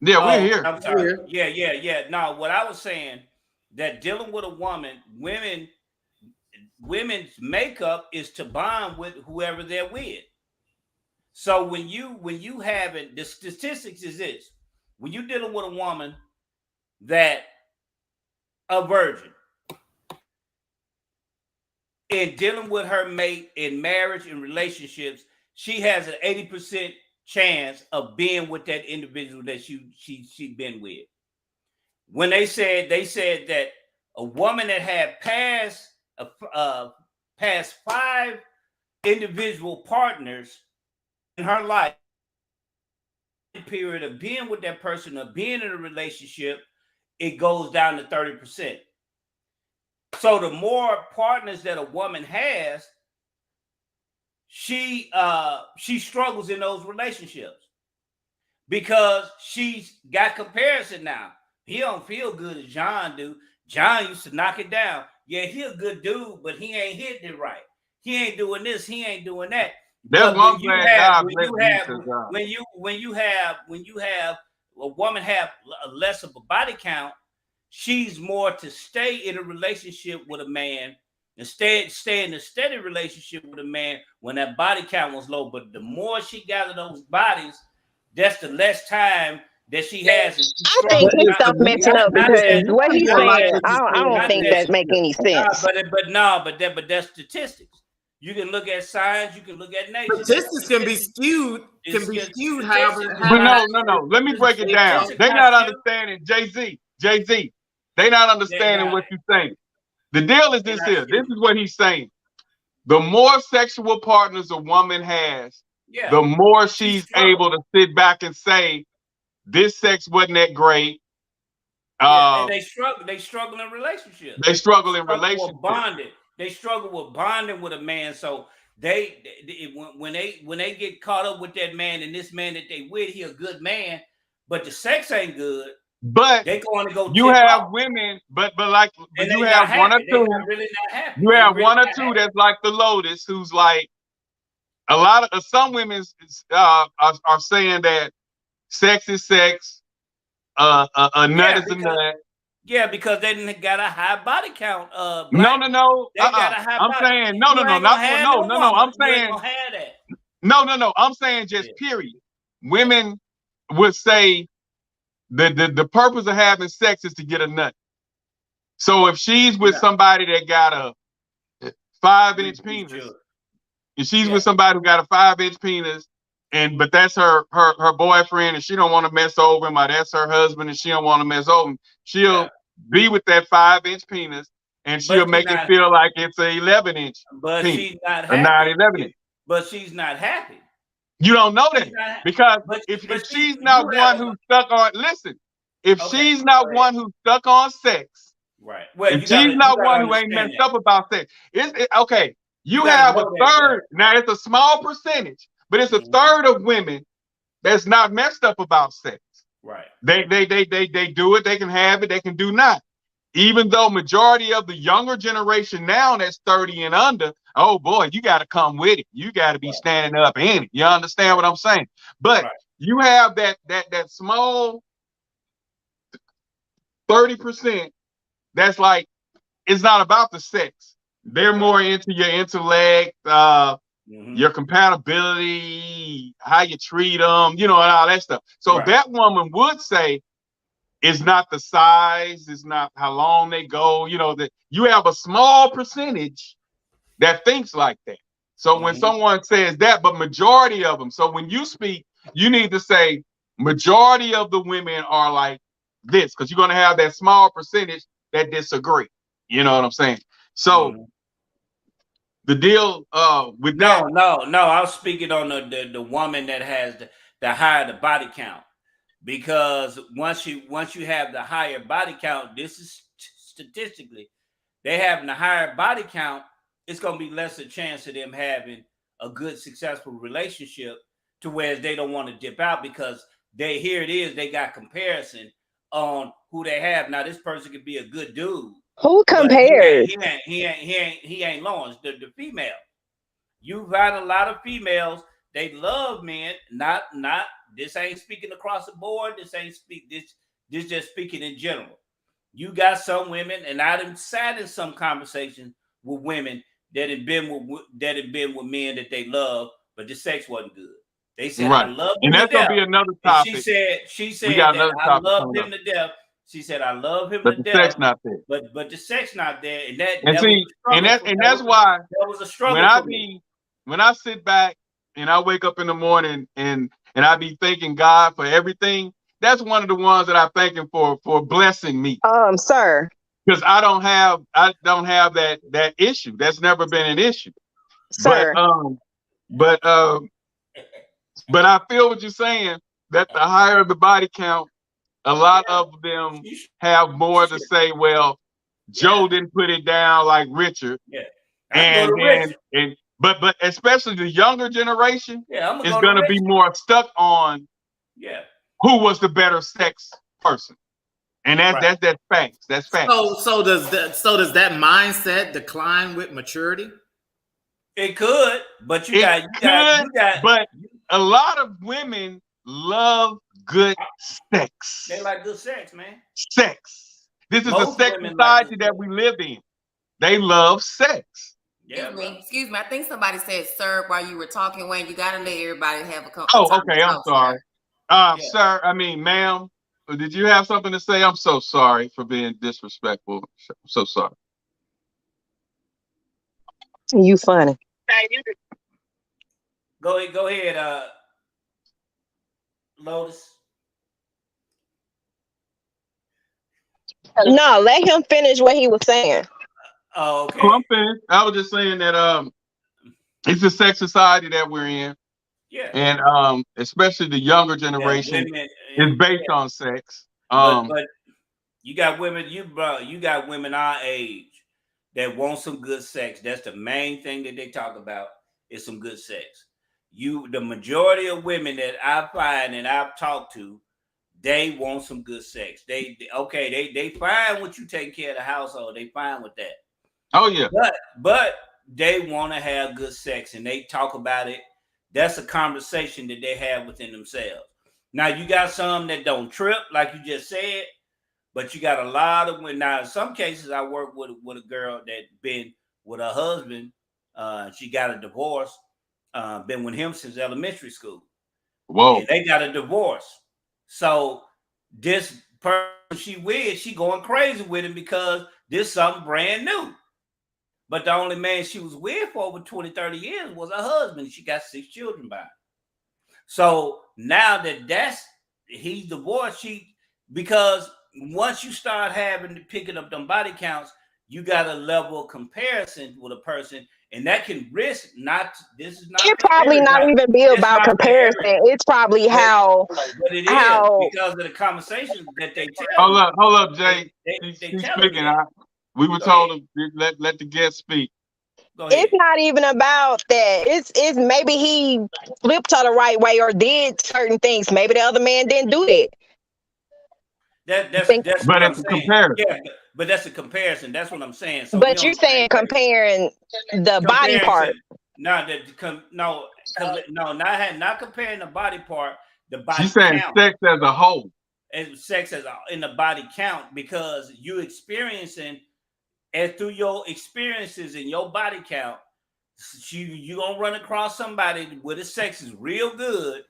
Yeah, we're here. I'm sorry. Yeah. Now, what I was saying, that dealing with a woman, women's makeup is to bond with whoever they're with. So when you have it, the statistics is this: when you're dealing with a woman that a virgin, and dealing with her mate in marriage and relationships, she has an 80% chance of being with that individual that she been with. When they said that a woman that had past 5 individual partners in her life, period of being with that person or being in a relationship, it goes down to 30%. So the more partners that a woman has, she struggles in those relationships because she's got comparison now. He don't feel good as John do. John used to knock it down. Yeah, he a good dude, but he ain't hitting it right. He ain't doing this. He ain't doing that. That's one thing. When you have a woman have less of a body count, she's more to stay in a relationship with a man and stay in a steady relationship with a man when that body count was low. But the more she gathered those bodies, that's the less time that she has. I think he's stuff messing up because what he's saying, I don't think that make any sense. But that's statistics. You can look at science. You can look at nature. Statistics can be skewed. However. But no. Let me break it down. They're not understanding. Jay-Z. Jay-Z. They not understanding what you're saying. The deal is this here. This is what he's saying. The more sexual partners a woman has, the more she's able to sit back and say, this sex wasn't that great. And they struggle in relationships. They struggle in relationships. They struggle with bonding with a man. So when they get caught up with that man and this man that they with, he a good man, but the sex ain't good. But they going to go. You have women, but you have one or two. Really not happy. You have one or two that's like the Lotus, who's like a lot of some women are saying that sex is sex, a nut is a nut. Yeah, because they didn't got a high body count. No. Got a high I'm body. saying no. I'm saying no. I'm saying just period. Women would say the purpose of having sex is to get a nut. So if she's with somebody that got a 5-inch penis, if she's with somebody who got a 5-inch penis, but that's her boyfriend and she don't want to mess over him, or that's her husband and she don't want to mess over him, she'll be with that 5-inch penis and she'll make it feel like it's a 11-inch but penis, she's not a 9/11. But she's not happy. You don't know that because if she's not one who's stuck on, listen, if she's not one who's stuck on sex, right? Well, if she's not one who ain't messed up about sex, okay. You have a third. Now it's a small percentage, but it's a third of women that's not messed up about sex. Right. They do it. They can have it. They can do not. Even though majority of the younger generation now that's 30 and under, oh boy, you got to come with it. You got to be standing up in it. You understand what I'm saying? But you have that small 30% that's like, it's not about the sex. They're more into your intellect, your compatibility, how you treat them, and all that stuff. So that woman would say, it's not the size, it's not how long they go, that you have a small percentage that thinks like that. So when someone says that, but majority of them, so when you speak, you need to say majority of the women are like this, because you're going to have that small percentage that disagree. You know what I'm saying? So the deal with that. No, I was speaking on the woman that has the higher the body count. Because once you have the higher body count, this is statistically, they having a higher body count, it's gonna be less a chance of them having a good, successful relationship, to where they don't want to dip out because they got comparison on who they have. Now this person could be a good dude. Who compares? He ain't Lawrence, the female. You find a lot of females, they love men, not this ain't speaking across the board. This just speaking in general. You got some women, and I've sat in some conversations with women that have been with men that they love, but the sex wasn't good. They said, I love him. And that's gonna be another topic. She said that I love him to death. She said, I love him to death. But the sex not there. But the sex not there. And that's why that was a struggle. When I sit back and I wake up in the morning and I be thanking God for everything, that's one of the ones that I thank him for blessing me. Sir. Because I don't have that issue. That's never been an issue. Sir. But I feel what you're saying, that the higher the body count, a lot of them have more to say, well, Joe didn't put it down like Richard. Yeah. But especially the younger generation is going to be more stuck on who was the better sex person, and that's facts. That's facts. So does that mindset decline with maturity? It could, but but a lot of women love good sex. They like good sex, man. Sex. This is a sex society that we live in. They love sex. Excuse me. I think somebody said, "Sir," while you were talking. Wayne, you gotta let everybody have a conversation. Oh, okay. I'm sorry, sir. I mean, ma'am. Did you have something to say? I'm so sorry for being disrespectful. I'm so sorry. You funny. Go ahead, Lotus. No, let him finish what he was saying. Oh, okay. I'm finished. I was just saying that it's a sex society that we're in. Yeah. And especially the younger generation is based on sex. But you got women, you got women our age that want some good sex. That's the main thing that they talk about is some good sex. The majority of women that I find and I've talked to, they want some good sex. They fine with you taking care of the household. They fine with that. Oh yeah. But they want to have good sex and they talk about it. That's a conversation that they have within themselves. Now you got some that don't trip, like you just said, but you got a lot of women. Now in some cases, I work with a girl that been with her husband. She got a divorce. Been with him since elementary school. Whoa. And they got a divorce. So this person she going crazy with him because this is something brand new. But the only man she was with for over 20, 30 years was her husband. She got 6 children by him. So now that he's divorced, because once you start picking up them body counts, you got a level of comparison with a person, and that can risk It probably not even be about comparison. It's probably how. But it is because of the conversation that they tell. Hold up, Jay. He's speaking. We were told to let the guest speak. It's not even about that. It's maybe he flipped her the right way or did certain things. Maybe the other man didn't do that. That's but it's a comparison. Yeah, but that's a comparison. That's what I'm saying. So but you're saying comparing the body part. Not comparing the body part. The body. She's saying count. Sex as a whole. And sex in the body count because you experiencing. And through your experiences and your body count, you gonna run across somebody where the sex is real good.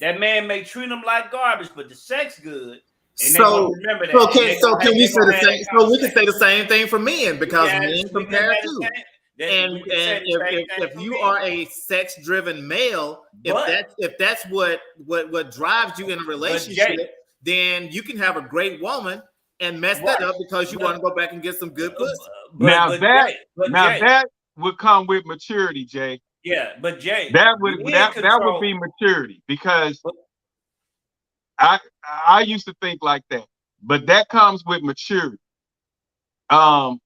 That man may treat them like garbage, but the sex good. And so remember that. So can we say the same? So we can say the same thing for men because men compare too. And if you are a sex-driven male, if that's what drives you in a relationship, then you can have a great woman and mess that up because you want to go back and get some good pussy. That would come with maturity, Jay. Yeah, but Jay, that would be maturity because I used to think like that, but that comes with maturity. It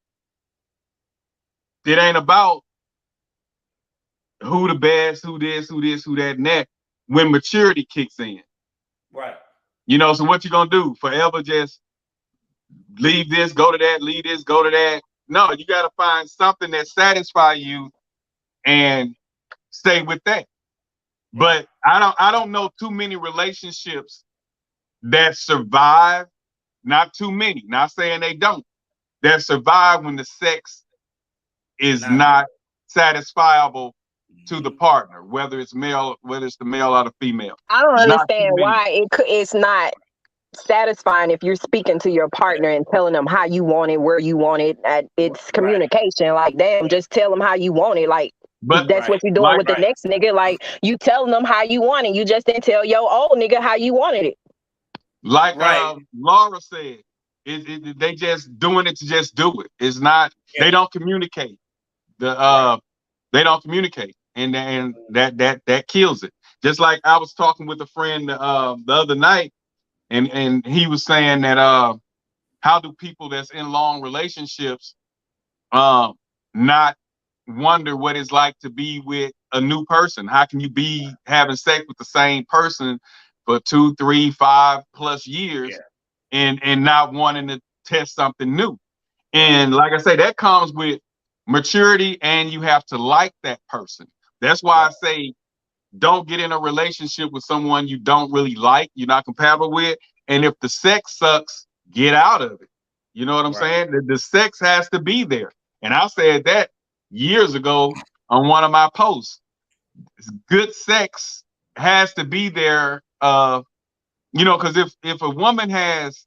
ain't about who the best, who this, who that, and that. When maturity kicks in, right? So what you gonna do? Forever just leave this, go to that, leave this, go to that. No, you got to find something that satisfies you and stay with that. But I don't know too many relationships that survive. Not too many. Not saying they don't. That survive when the sex is not satisfiable to the partner, whether it's the male or the female. I don't understand why it's not satisfying if you're speaking to your partner and telling them how you want it, where you want it. It's communication. Like, damn, just tell them how you want it. Like, that's what you're doing with the next nigga. Like, you telling them how you want it. You just didn't tell your old nigga how you wanted it. Like Laura said, they just doing it to just do it. It's not. They don't communicate. They don't communicate, and that kills it. Just like I was talking with a friend the other night. And he was saying that how do people that's in long relationships not wonder what it's like to be with a new person? How can you be having sex with the same person for 2, 3, 5+ years and not wanting to test something new? And like I say, that comes with maturity, and you have to like that person. That's why I say, don't get in a relationship with someone you don't really like, you're not compatible with. And if the sex sucks, get out of it. You know what I'm saying? The sex has to be there. And I said that years ago on one of my posts. Good sex has to be there. Because if a woman has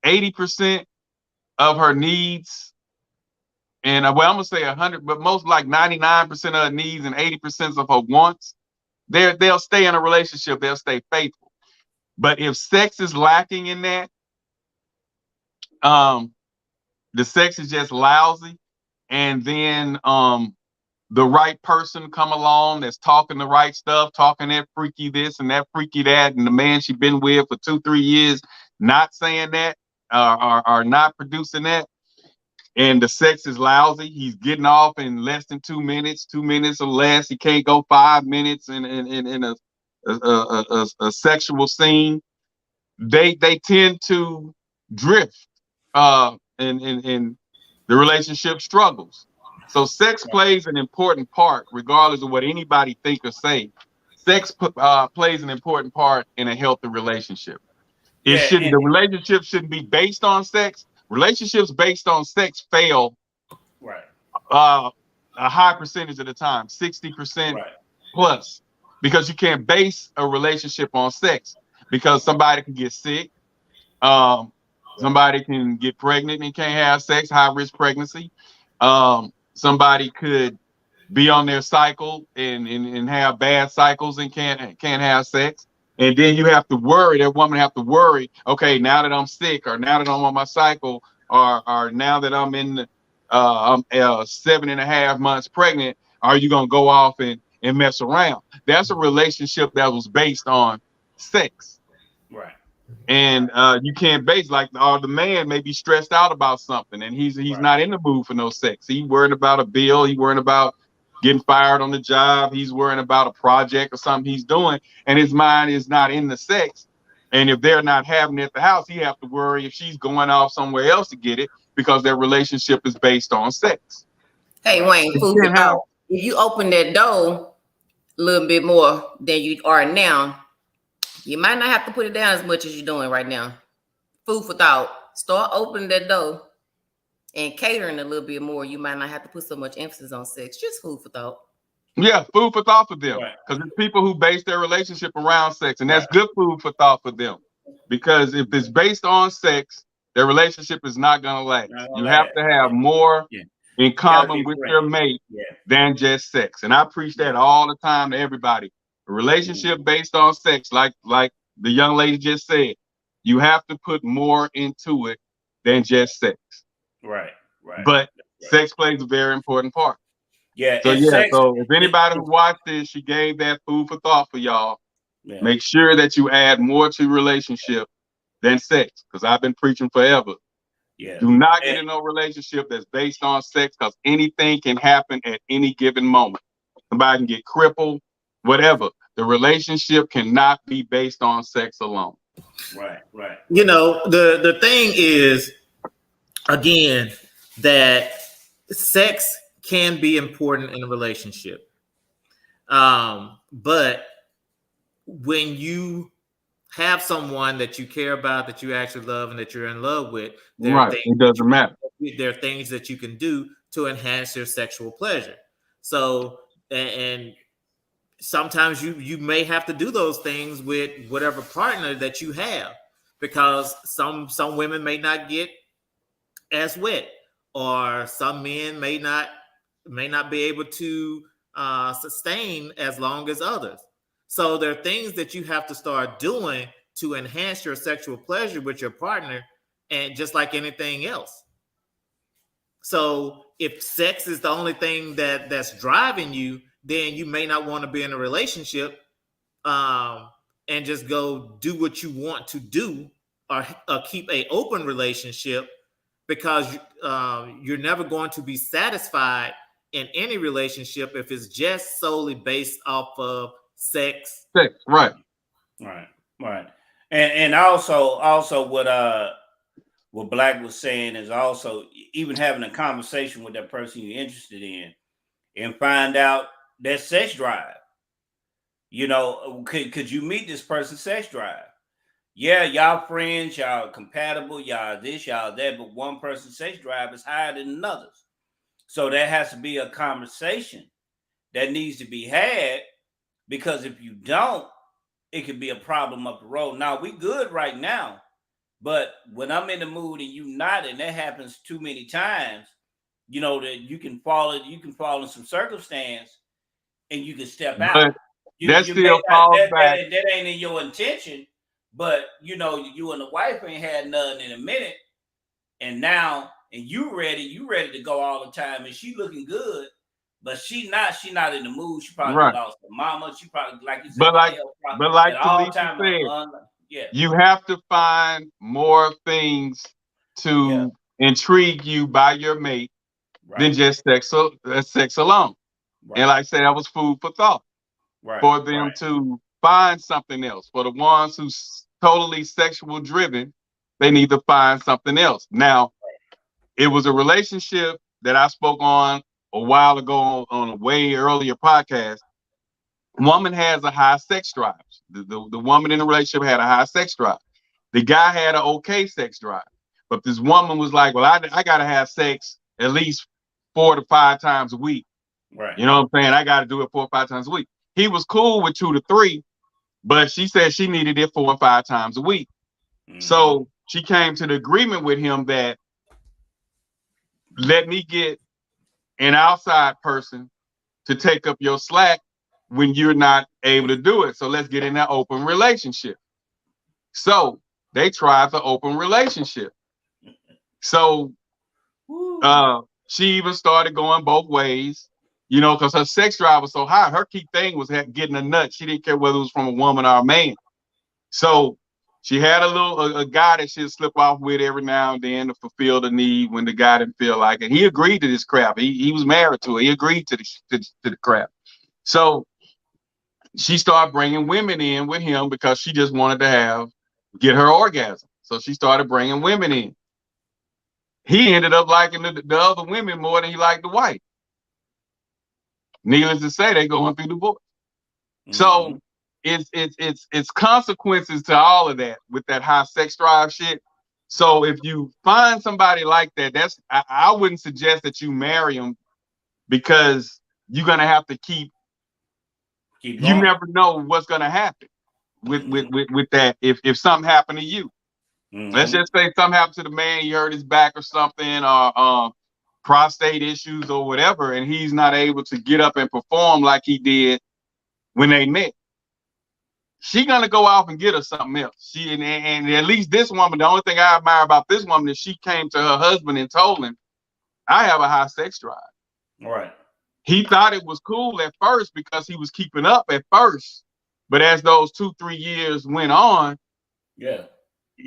80% of her needs, and I'm gonna say 100, but most like 99% of her needs and 80% of her wants, they'll stay in a relationship. They'll stay faithful. But if sex is lacking in that, the sex is just lousy, and then the right person come along that's talking the right stuff, talking that freaky this and that freaky that, and the man she been with for 2-3 years not saying that, or not producing that, and the sex is lousy. He's getting off in less than 2 minutes, 2 minutes or less. He can't go 5 minutes in a sexual scene. They tend to drift, and the relationship struggles. So sex plays an important part, regardless of what anybody think or say. Sex plays an important part in a healthy relationship. The relationship shouldn't be based on sex. Relationships based on sex fail, right? A high percentage of the time, 60% plus, because you can't base a relationship on sex, because somebody can get sick, somebody can get pregnant and can't have sex, high risk pregnancy. Somebody could be on their cycle and have bad cycles and can't have sex. And then you have to worry, that woman have to worry, okay, now that I'm sick, or now that I'm on my cycle, or now that I'm in, I'm 7.5 months pregnant, are you going to go off and mess around? That's a relationship that was based on sex. Right. And you can't base, like, the man may be stressed out about something, and he's not in the mood for no sex. He's worried about a bill. He's worried about getting fired on the job. He's worrying about a project or something he's doing, and his mind is not in the sex. And if they're not having it at the house, he have to worry if she's going off somewhere else to get it, because their relationship is based on sex. Hey, Wayne, if you open that door a little bit more than you are now, you might not have to put it down as much as you're doing right now. Food for thought. Start opening that door and catering a little bit more. You might not have to put so much emphasis on sex. Just food for thought. Yeah, food for thought for them. Because it's people who base their relationship around sex, and that's good food for thought for them. Because if it's based on sex, their relationship is not going to last. You have to have more in common with your mate than just sex. And I preach that all the time to everybody. A relationship based on sex, like the young lady just said, you have to put more into it than just sex. Right. But sex plays a very important part. Yeah. So so if anybody who watched this, she gave that food for thought for y'all. Yeah. Make sure that you add more to relationship than sex, because I've been preaching forever. Yeah. Do not get in no relationship that's based on sex, because anything can happen at any given moment. Somebody can get crippled, whatever. The relationship cannot be based on sex alone. Right. You know, the thing is, again, that sex can be important in a relationship. But when you have someone that you care about, that you actually love, and that you're in love with, it doesn't matter. There are things that you can do to enhance your sexual pleasure. So, and sometimes you may have to do those things with whatever partner that you have, because some women may not get as wet, or some men may not be able to sustain as long as others. So there are things that you have to start doing to enhance your sexual pleasure with your partner, and just like anything else. So if sex is the only thing that's driving you, then you may not want to be in a relationship and just go do what you want to do, or keep an open relationship, because you're never going to be satisfied in any relationship if it's just solely based off of sex. Right. And also what Black was saying is also even having a conversation with that person you're interested in, and find out their sex drive. You know, could you meet this person's sex drive? Yeah, y'all friends, y'all compatible, y'all this, y'all that, but one person's sex drive is higher than another's. So there has to be a conversation that needs to be had, because if you don't, it could be a problem up the road. Now, we good right now, but when I'm in the mood and you not, and that happens too many times, you know, that you can fall in some circumstance and you can step out. That still falls back. That ain't in your intention, but you know, you and the wife ain't had nothing in a minute, and now you ready to go all the time, and she looking good, but she not in the mood. She probably lost her mama. She probably, like you said, but like Felicia said, you have to find more things to intrigue you by your mate than just sex alone. And like I said, that was food for thought for them to find something else. For the ones who's totally sexual driven, they need to find something else. Now, it was a relationship that I spoke on a while ago on a way earlier podcast. Woman has a high sex drive. The woman in the relationship had a high sex drive. The guy had an okay sex drive. But this woman was like, well, I got to have sex at least 4 to 5 times a week. Right. You know what I'm saying? I got to do it 4 or 5 times a week. He was cool with 2 to 3, but she said she needed it 4 or 5 times a week. Mm-hmm. So she came to the agreement with him that let me get an outside person to take up your slack when you're not able to do it. So let's get in that open relationship. So they tried the open relationship. So she even started going both ways, you know, because her sex drive was so high. Her key thing was getting a nut. She didn't care whether it was from a woman or a man. So she had a guy that she'd slip off with every now and then to fulfill the need when the guy didn't feel like it. He agreed to this crap. He was married to her. He agreed to the crap. So she started bringing women in with him because she just wanted to get her orgasm. So she started bringing women in. He ended up liking the other women more than he liked the wife. Needless to say, they're going through divorce. Mm-hmm. So it's consequences to all of that with that high sex drive shit. So if you find somebody like that, I wouldn't suggest that you marry them, because you're gonna have to keep you never know what's gonna happen with that if something happened to you. Mm-hmm. Let's just say something happened to the man, he hurt his back or something, or prostate issues or whatever, and he's not able to get up and perform like he did when they met. She gonna go off and get her something else. And at least this woman, the only thing I admire about this woman is she came to her husband and told him, I have a high sex drive. All right. He thought it was cool at first because he was keeping up at first. But as those 2-3 years went on,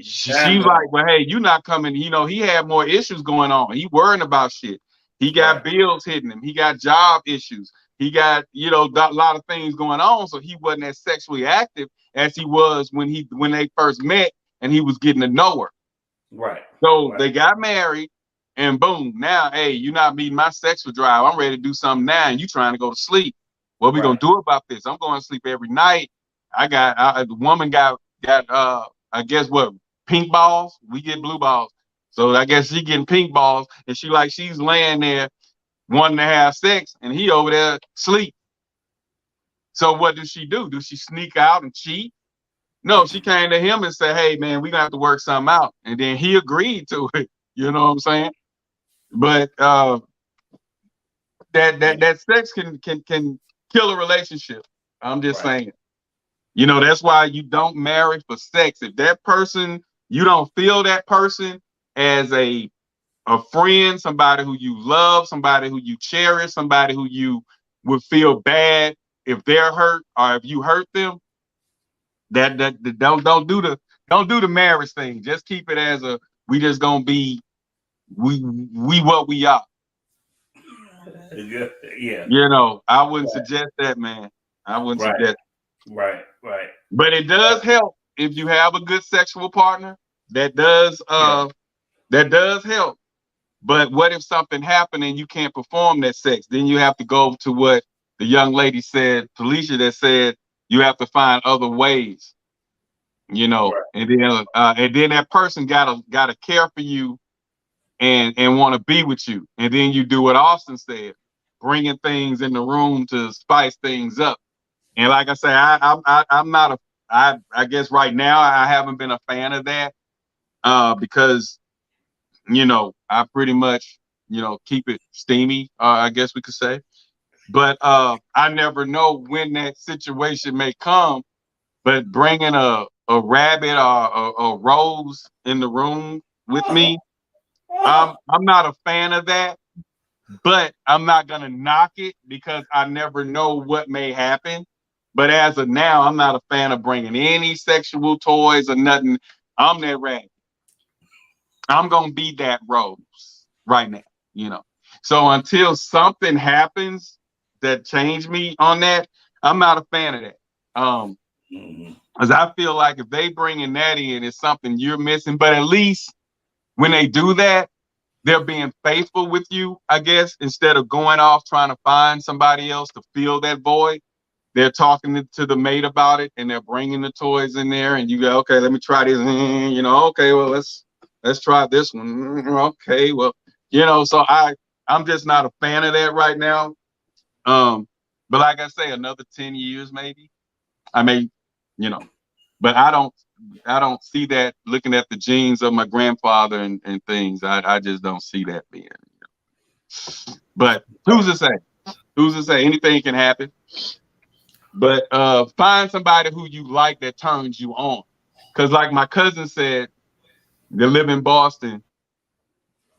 she's like, well, hey, you not coming. You know, he had more issues going on. He worrying about shit. He got bills hitting him. He got job issues. He got, a lot of things going on. So he wasn't as sexually active as he was when they first met and he was getting to know her. Right. So they got married, and boom, now, hey, you're not meeting my sexual drive. I'm ready to do something now, and you trying to go to sleep. What we gonna do about this? I'm going to sleep every night. The woman got I guess what, pink balls? We get blue balls. So I guess she getting pink balls, and she's laying there wanting to have sex, and he over there sleep. So what does she do? Do she sneak out and cheat? No, she came to him and said, hey man, we're gonna have to work something out. And then he agreed to it. You know what I'm saying? But that sex can kill a relationship. I'm just saying. That's why you don't marry for sex. If that person, you don't feel that person as a friend, somebody who you love, somebody who you cherish, somebody who you would feel bad if they're hurt or if you hurt them, don't do the marriage thing. Just keep it as we just gonna be we what we are. Yeah. I wouldn't suggest that, man. I wouldn't suggest. Right. But it does help if you have a good sexual partner. That does help. But what if something happened and you can't perform that sex? Then you have to go to what the young lady said, Felicia, that said you have to find other ways, and then that person gotta care for you and want to be with you. And then you do what Austin said, bringing things in the room to spice things up. And like I say, I'm not I guess right now I haven't been a fan of that because I pretty much keep it steamy, I guess we could say. But I never know when that situation may come. But bringing a rabbit or a rose in the room with me, I'm not a fan of that, but I'm not gonna knock it because I never know what may happen. But as of now, I'm not a fan of bringing any sexual toys or nothing. I'm that rag. I'm gonna be that rose right now, you know. So until something happens that change me on that, I'm not a fan of that. Because I feel like if they bringing that in, it's something you're missing. But at least when they do that, they're being faithful with you, I guess, instead of going off trying to find somebody else to fill that void. They're talking to the mate about it, and they're bringing the toys in there, and you go, okay, let me try this. You know, okay, well, let's try this one. Okay, well, you know, so I'm just not a fan of that right now. But like I say, another 10 years maybe, I may, you know, but I don't see that looking at the genes of my grandfather and things. I just don't see that being. You know. But who's to say? Who's to say? Anything can happen. But find somebody who you like that turns you on. Because like my cousin said, they live in Boston.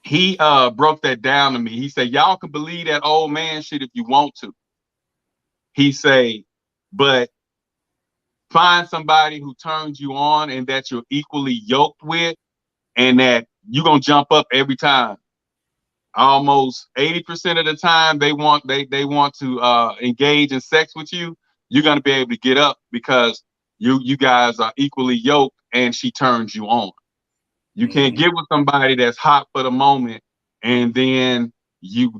He broke that down to me. He said, y'all can believe that old man shit if you want to. He say, but find somebody who turns you on and that you're equally yoked with, and that you're gonna jump up every time. Almost 80% of the time they want to engage in sex with you, you're gonna be able to get up because you guys are equally yoked and she turns you on. You can't get with somebody that's hot for the moment and then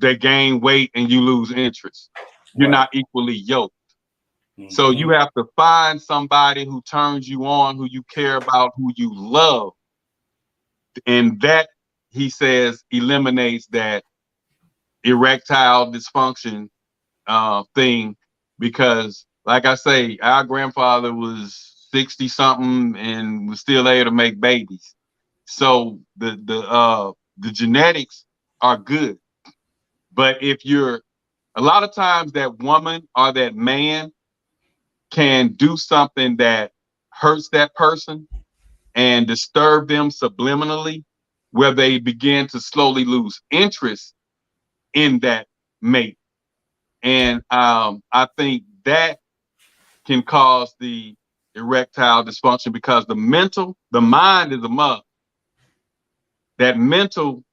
they gain weight and you lose interest. You're not equally yoked. So you have to find somebody who turns you on, who you care about, who you love. And that, he says, eliminates that erectile dysfunction thing, because like I say, our grandfather was 60 something and was still able to make babies. So the genetics are good. But if you're, a lot of times that woman or that man can do something that hurts that person and disturb them subliminally, where they begin to slowly lose interest in that mate. And I think that can cause the erectile dysfunction, because the mind is a mug. That mental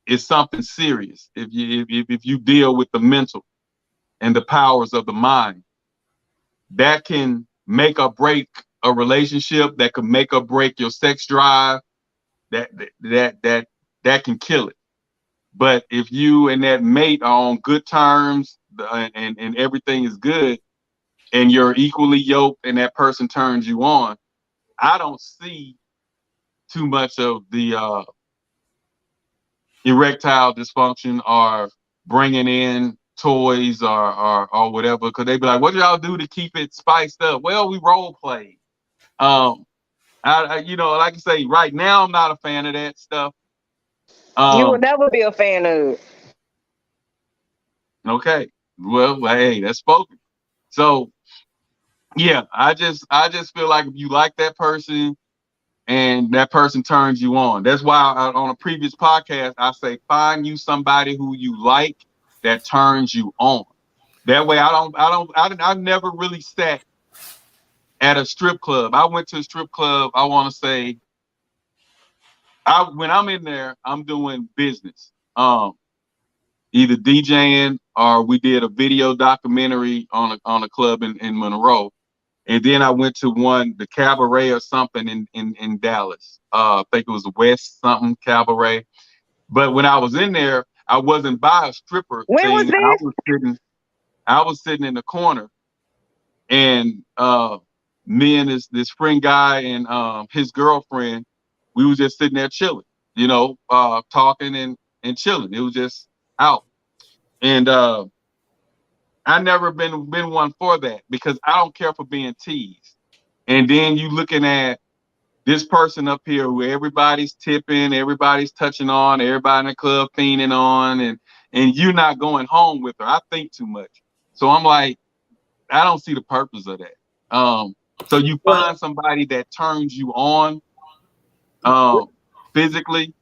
is something serious. If you deal with the mental and the powers of the mind, that can make or break a relationship, that can make or break your sex drive, that can kill it. But if you and that mate are on good terms and everything is good and you're equally yoked and that person turns you on, I don't see too much of the erectile dysfunction or bringing in toys or whatever, because they be like, what do y'all do to keep it spiced up? Well, we role play. I you know, like I say, right now I'm not a fan of that stuff. You will never be a fan of it. Okay. Well, hey, that's spoken. So yeah, I just feel like if you like that person and that person turns you on, that's why on a previous podcast I say find you somebody who you like that turns you on. That way I've never really sat at a strip club. I went to a strip club, I want to say, when I'm in there, I'm doing business. Either DJing or we did a video documentary on a club in Monroe. And then I went to the Cabaret or something in Dallas. I think it was West something Cabaret. But when I was in there, I wasn't by a stripper. When was this? I was sitting in the corner, and me and this friend guy and his girlfriend, we was just sitting there chilling, you know, talking and chilling. It was just out. And I never been one for that, because I don't care for being teased. And then you looking at this person up here who everybody's tipping, everybody's touching on, everybody in the club fiending on, and you're not going home with her. I think too much. So I'm like, I don't see the purpose of that. So you find somebody that turns you on physically,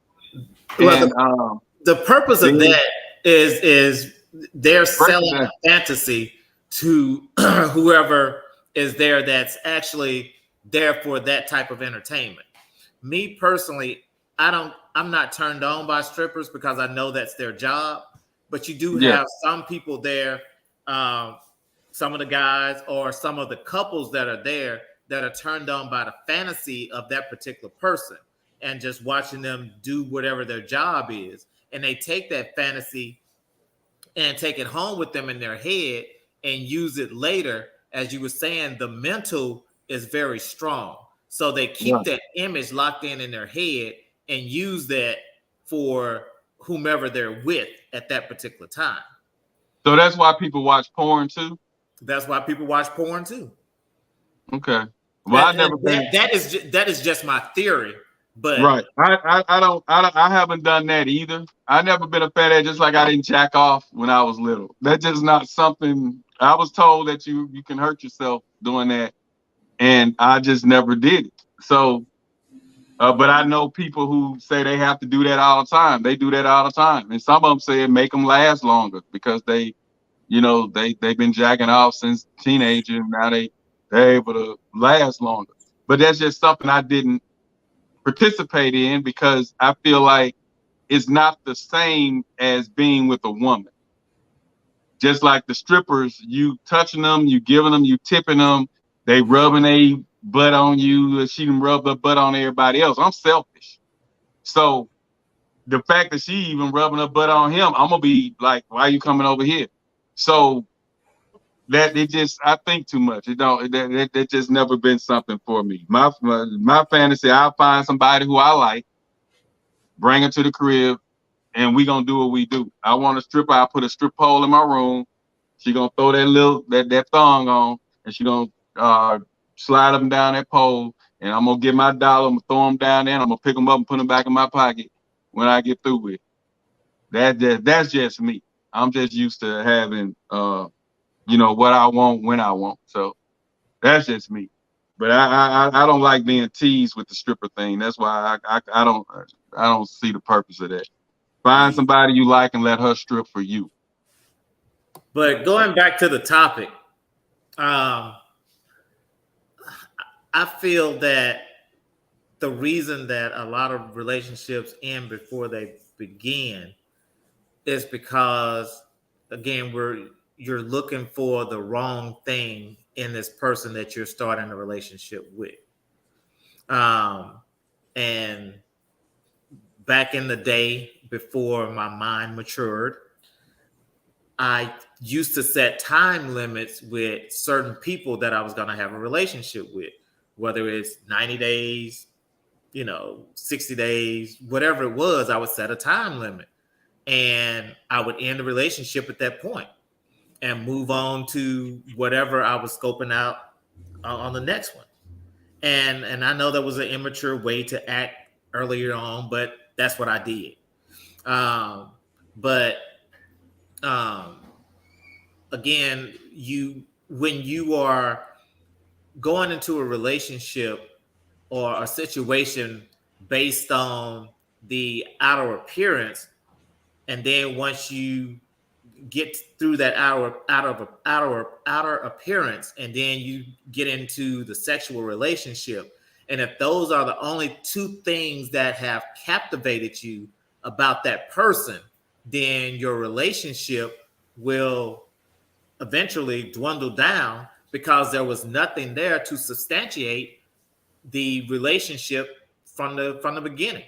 Well, the purpose of that is they're selling a fantasy to whoever is there that's actually there for that type of entertainment. Me personally, I'm not turned on by strippers because I know that's their job, but you do have some people there, some of the guys or some of the couples that are there that are turned on by the fantasy of that particular person and just watching them do whatever their job is. And they take that fantasy and take it home with them in their head and use it later. As you were saying, the mental is very strong. So they keep that image locked in their head and use that for whomever they're with at that particular time. So that's why people watch porn too? That's why people watch porn too. Okay. Well, that is just my theory. But right. I haven't done that either. I never been a fan of it, just like I didn't jack off when I was little. That's just not something I was told that you can hurt yourself doing that. And I just never did it. So, but I know people who say they have to do that all the time. They do that all the time. And some of them say it make them last longer because they've been jacking off since teenager and now they're able to last longer. But that's just something I didn't participate in because I feel like it's not the same as being with a woman. Just like the strippers, you touching them, you giving them, you tipping them, they rubbing a butt on you, she done rub her butt on everybody else. I'm selfish. So the fact that she even rubbing her butt on him, I'm gonna be like, why are you coming over here? So I think too much. That just never been something for me. My fantasy, I'll find somebody who I like, bring her to the crib, and we gonna do what we do. I want a stripper. I put a strip pole in my room. She gonna throw that thong on, and she gonna slide them down that pole, and I'm gonna get my dollar. I'm gonna throw them down there, and I'm gonna pick them up and put them back in my pocket when I get through with it. That's just me. I'm just used to having what I want when I want. So that's just me. But I don't like being teased with the stripper thing. That's why I don't see the purpose of that. Find somebody you like and let her strip for you. But going back to the topic, I feel that the reason that a lot of relationships end before they begin is because, again, you're looking for the wrong thing in this person that you're starting a relationship with. And back in the day, before my mind matured, I used to set time limits with certain people that I was going to have a relationship with, whether it's 90 days, 60 days, whatever it was, I would set a time limit. And I would end the relationship at that point and move on to whatever I was scoping out on the next one. And I know that was an immature way to act earlier on, but that's what I did. Again, when you are going into a relationship or a situation based on the outer appearance, and then once you get through that outer appearance, and then you get into the sexual relationship, and if those are the only two things that have captivated you about that person, then your relationship will eventually dwindle down because there was nothing there to substantiate the relationship from the beginning.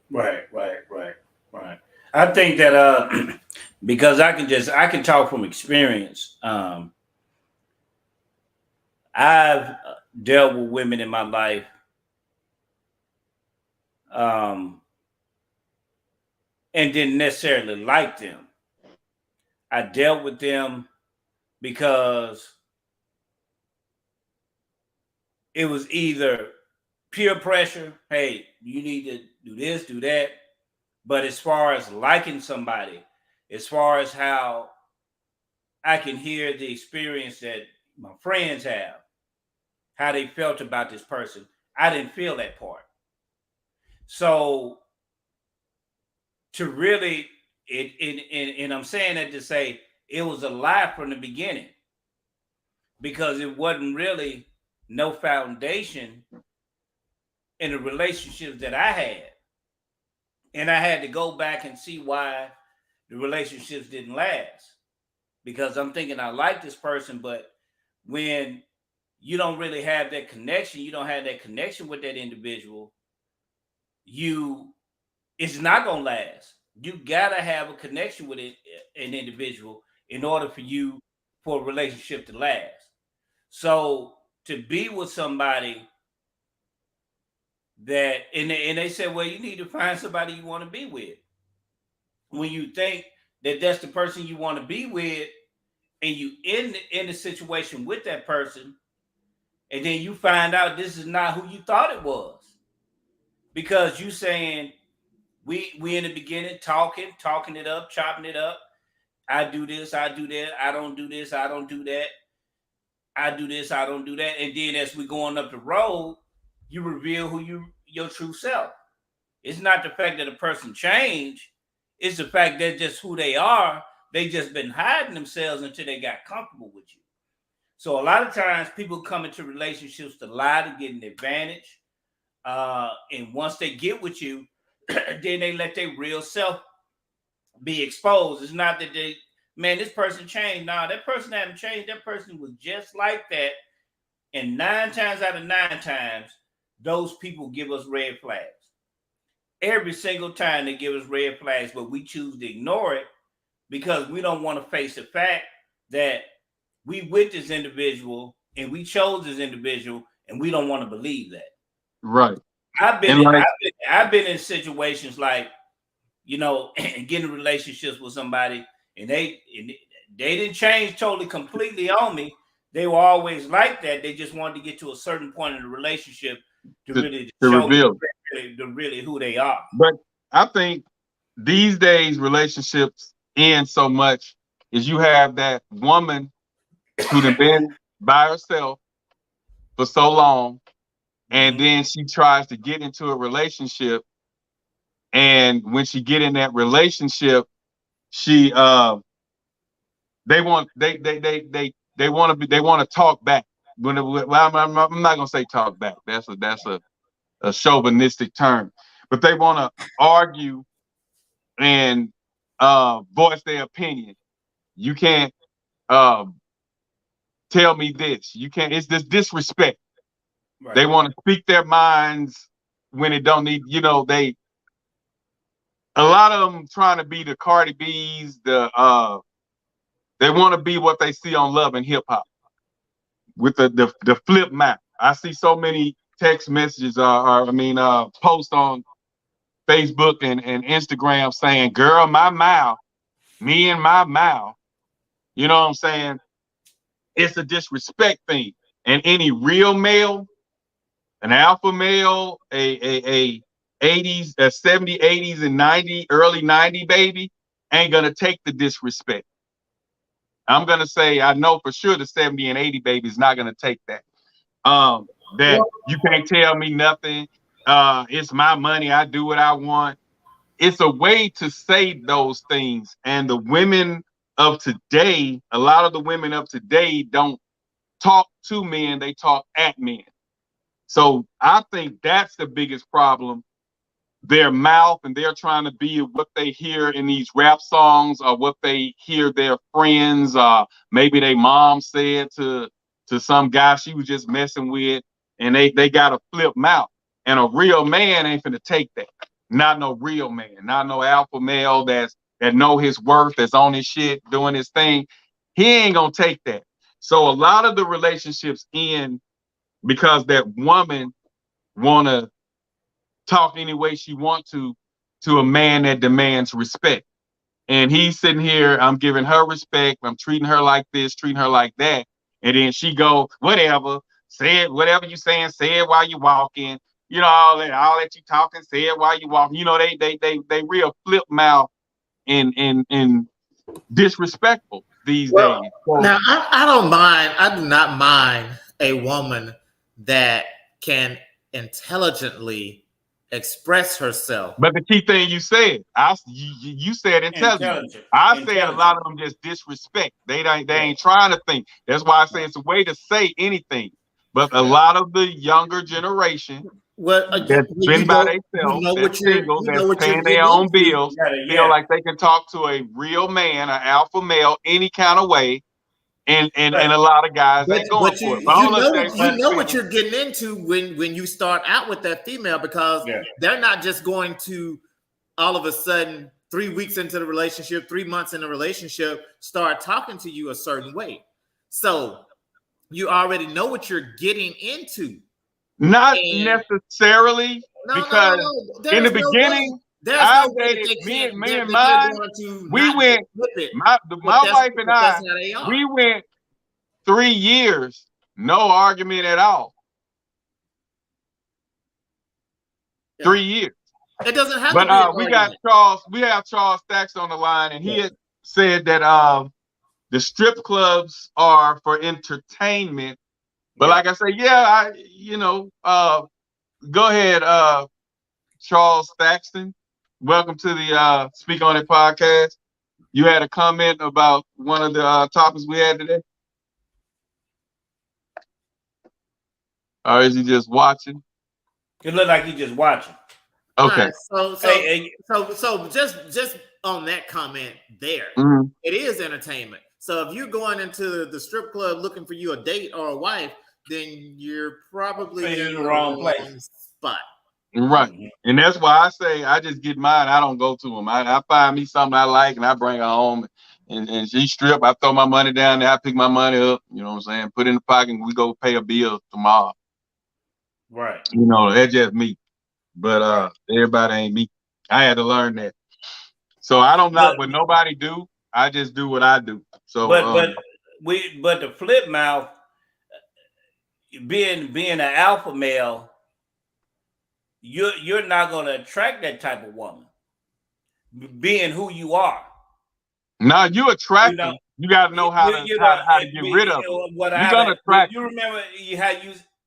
Right. I think that because I can talk from experience. I've dealt with women in my life and didn't necessarily like them. I dealt with them because it was either peer pressure, hey, you need to do this, do that. But as far as liking somebody, as far as how I can hear the experience that my friends have, how they felt about this person, I didn't feel that part. So to really and I'm saying that to say it was a lie from the beginning, because it wasn't really no foundation in the relationships that I had. And I had to go back and see why the relationships didn't last. Because I'm thinking I like this person, but when you don't really have that connection, you don't have that connection with that individual, it's not gonna last. You gotta have a connection with an individual in order for a relationship to last. So to be with somebody that, and they said, well, you need to find somebody you want to be with. When you think that that's the person you want to be with, and you in the situation with that person, and then you find out this is not who you thought it was, because you saying we in the beginning talking it up, chopping it up. I do this, I do that. I don't do this, I don't do that. I do this, I don't do that. And then as we going up the road, you reveal your true self. It's not the fact that a person changed. It's the fact that just who they are. They just been hiding themselves until they got comfortable with you. So a lot of times people come into relationships to lie, to get an advantage. And once they get with you, then they let their real self be exposed. It's not that this person changed. No, that person hadn't changed. That person was just like that. And 9 times out of 9 times, those people give us red flags. Every single time they give us red flags, but we choose to ignore it because we don't want to face the fact that we with this individual and we chose this individual, and we don't want to believe that. Right. I've been in situations like, getting relationships with somebody, and they didn't change totally completely on me. They were always like that. They just wanted to get to a certain point in the relationship to show reveal really who they are. But I think these days relationships end so much is you have that woman who's been by herself for so long, and then she tries to get into a relationship, and when she get in that relationship, she they want to talk back. I'm not gonna say talk back. That's a chauvinistic term, but they want to argue and voice their opinion. You can't tell me this. You can't. It's this disrespect. Right. They want to speak their minds when it don't need. A lot of them trying to be the Cardi B's. They want to be what they see on Love and Hip Hop with the flip map. I see so many text messages posts on Facebook and Instagram saying, girl, my mouth, me and my mouth. You know what I'm saying? It's a disrespect thing. And any real male, an alpha male, a 80s, a 70, 80s, and 90, early 90 baby ain't gonna take the disrespect. I'm gonna say I know for sure the 70 and 80 baby is not gonna take that. You can't tell me nothing. It's my money. I do what I want. It's a way to say those things. And the women of today, a lot of the women of today don't talk to men, they talk at men. So I think that's the biggest problem. Their mouth, and they're trying to be what they hear in these rap songs or what they hear their friends, maybe their mom said to some guy she was just messing with, and they got a flip mouth. And a real man ain't finna take that. Not no real man, not no alpha male that know his worth, that's on his shit, doing his thing. He ain't gonna take that. So a lot of the relationships end because that woman wanna talk any way she want to a man that demands respect. And he's sitting here, I'm giving her respect, I'm treating her like this, treating her like that. And then she go, whatever, say it, whatever you saying, say it while you walking. All that you talking, say it while you walking. They real flip mouth and disrespectful these days. So, now I do not mind a woman that can intelligently express herself. But the key thing you said, you said intelligent. I said a lot of them just disrespect. They ain't trying to think. That's why I say it's a way to say anything. But a lot of the younger generation that's been by themselves, that's single, that's paying their own bills, feel like they can talk to a real man, an alpha male, any kind of way. And a lot of guys ain't going for it. You know what you're getting into when you start out with that female, because they're not just going to all of a sudden 3 weeks into the relationship, 3 months in the relationship, start talking to you a certain way. So you already know what you're getting into. Not necessarily, because in the beginning, I dated me and mine. We went. My wife and I. We went 3 years, no argument at all. 3 years. It doesn't have but, to be. We got Charles. We have Charles Stacks on the line, and he had said that the strip clubs are for entertainment. But like I say, go ahead, Charles Thaxton. Welcome to the Speak On It podcast. You had a comment about one of the topics we had today? Or is he just watching? It looked like he's just watching. Okay. Right, so just on that comment there, it is entertainment. So if you're going into the strip club looking for you a date or a wife, then you're probably in the wrong place. Spot. Right. And that's why I say I just get mine. I don't go to them. I find me something I like and I bring her home and she strip. I throw my money down there. I pick my money up. You know what I'm saying? Put it in the pocket and we go pay a bill tomorrow. Right. That's just me. But everybody ain't me. I had to learn that. So I don't know what nobody do. I just do what I do. So but the flip mouth, being an alpha male, you're not going to attract that type of woman, being who you are. No, you attract them. You got to know how to get rid of them. You're going to attract. You remember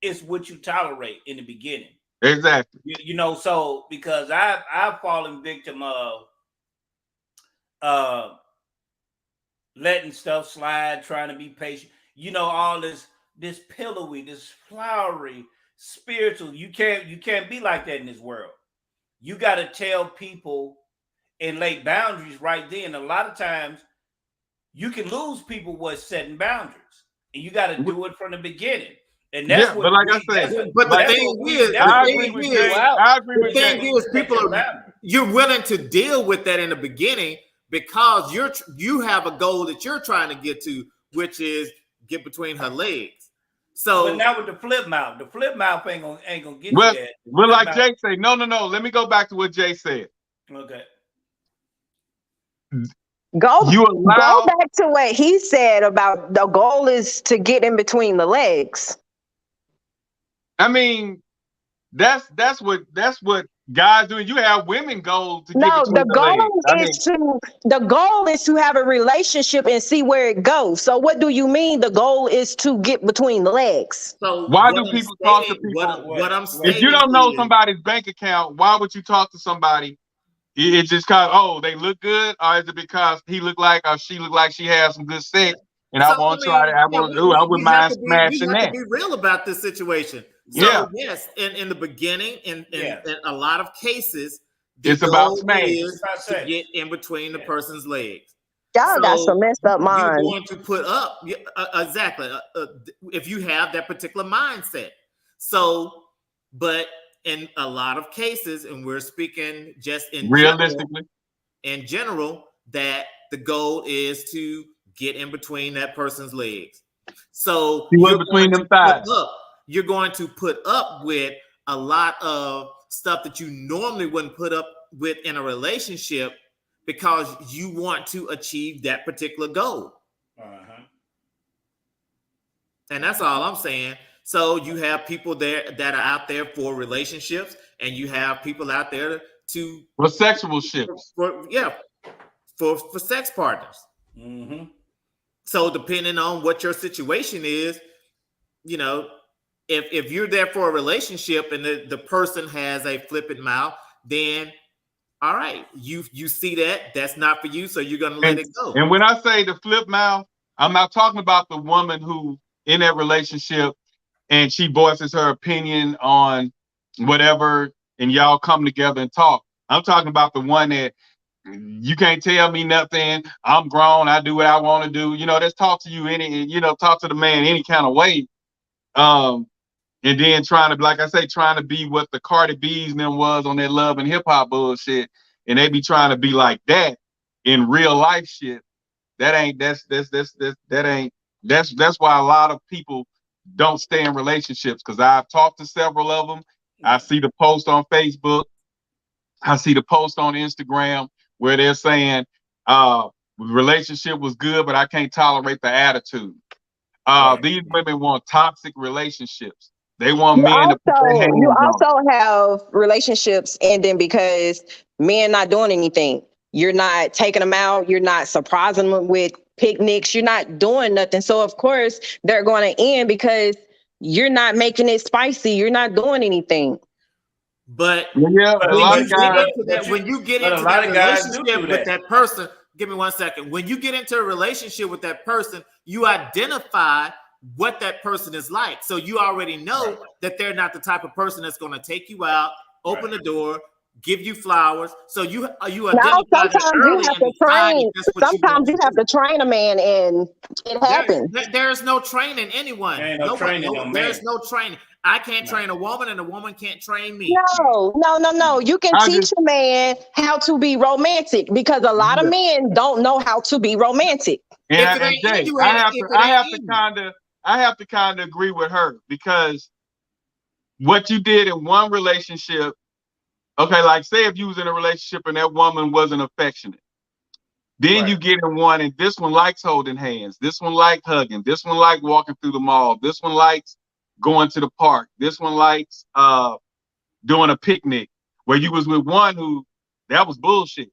it's what you tolerate in the beginning. Exactly. So because I've fallen victim of letting stuff slide, trying to be patient. All this pillowy, this flowery, spiritual. You can't be like that in this world. You got to tell people and lay boundaries right then. A lot of times you can lose people with setting boundaries, and you got to do it from the beginning. And that's but like I said, but the thing is, people you're willing to deal with that in the beginning because you have a goal that you're trying to get to, which is get between her legs. So, but now with the flip mouth ain't gonna get you there. Well, like Jay said, no. Let me go back to what Jay said. Okay. Go back to what he said about the goal is to get in between the legs. I mean, that's what guys do. You have women goal to get between the goal is to have a relationship and see where it goes. So what do you mean the goal is to get between the legs? So why do people talk to people? What I'm saying, if you don't know somebody's bank account, why would you talk to somebody? It's just because they look good, or is it because he look like or she look like she has some good sex? And I wouldn't mind smashing that. To be real about this situation. So yes, in the beginning, in a lot of cases, it's about smashing. To get in between the person's legs. Y'all got some messed up minds. You're going to put up exactly if you have that particular mindset. So, but in a lot of cases, and we're speaking just realistically, in general, that the goal is to get in between that person's legs. So between them thighs. You're going to put up with a lot of stuff that you normally wouldn't put up with in a relationship because you want to achieve that particular goal. And that's all I'm saying. So you have people there that are out there for relationships, and you have people out there for sexual ships. For sex partners. So depending on what your situation is, if you're there for a relationship and the person has a flippant mouth, then all right, you see that's not for you, so you're gonna let it go. And when I say the flip mouth, I'm not talking about the woman who in that relationship and she voices her opinion on whatever and y'all come together and talk. I'm talking about the one that you can't tell me nothing. I'm grown. I do what I want to do. Let's talk to you talk to the man any kind of way. And then trying to be what the Cardi B's and them was on that love and hip hop bullshit. And they be trying to be like that in real life shit. That's why a lot of people don't stay in relationships. Cause I've talked to several of them. I see the post on Facebook. I see the post on Instagram where they're saying, relationship was good, but I can't tolerate the attitude. These women want toxic relationships. They want men to put their hands on. You also have relationships ending because men not doing anything. You're not taking them out. You're not surprising them with picnics. You're not doing nothing. So of course they're going to end because you're not making it spicy. You're not doing anything. But when you get into that relationship with that person, give me 1 second. When you get into a relationship with that person, you identify what that person is like. So you already know that they're not the type of person that's going to take you out, open the door, give you flowers. So you identify that early. Sometimes you have to train a man, and it happens. There's no training anyone. There's no training. I can't train a woman, and a woman can't train me. No. You can teach a man how to be romantic because a lot of men don't know how to be romantic. And Jay, I have to kind of agree with her because what you did in one relationship, okay, like say if you was in a relationship and that woman wasn't affectionate, then you get in one and this one likes holding hands, this one likes hugging, this one likes walking through the mall, this one likes going to the park, this one likes doing a picnic, where you was with one who that was bullshit.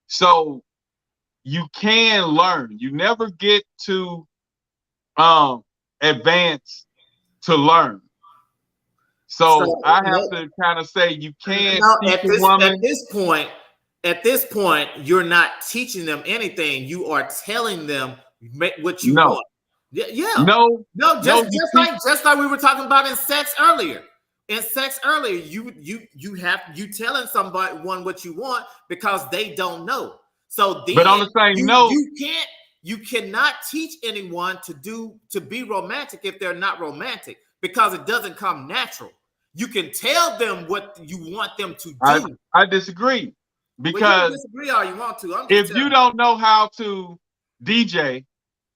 So you can learn. You never get to advance to learn. So I have to kind of say you can't teach a woman. At this point, you're not teaching them anything. You are telling them what you want. Just like we were talking about in sex earlier. You telling somebody what you want because they don't know. So then, but on the same note, you cannot teach anyone to be romantic if they're not romantic because it doesn't come natural. You can tell them what you want them to do. I disagree because you disagree all you want to. If you don't know how to DJ,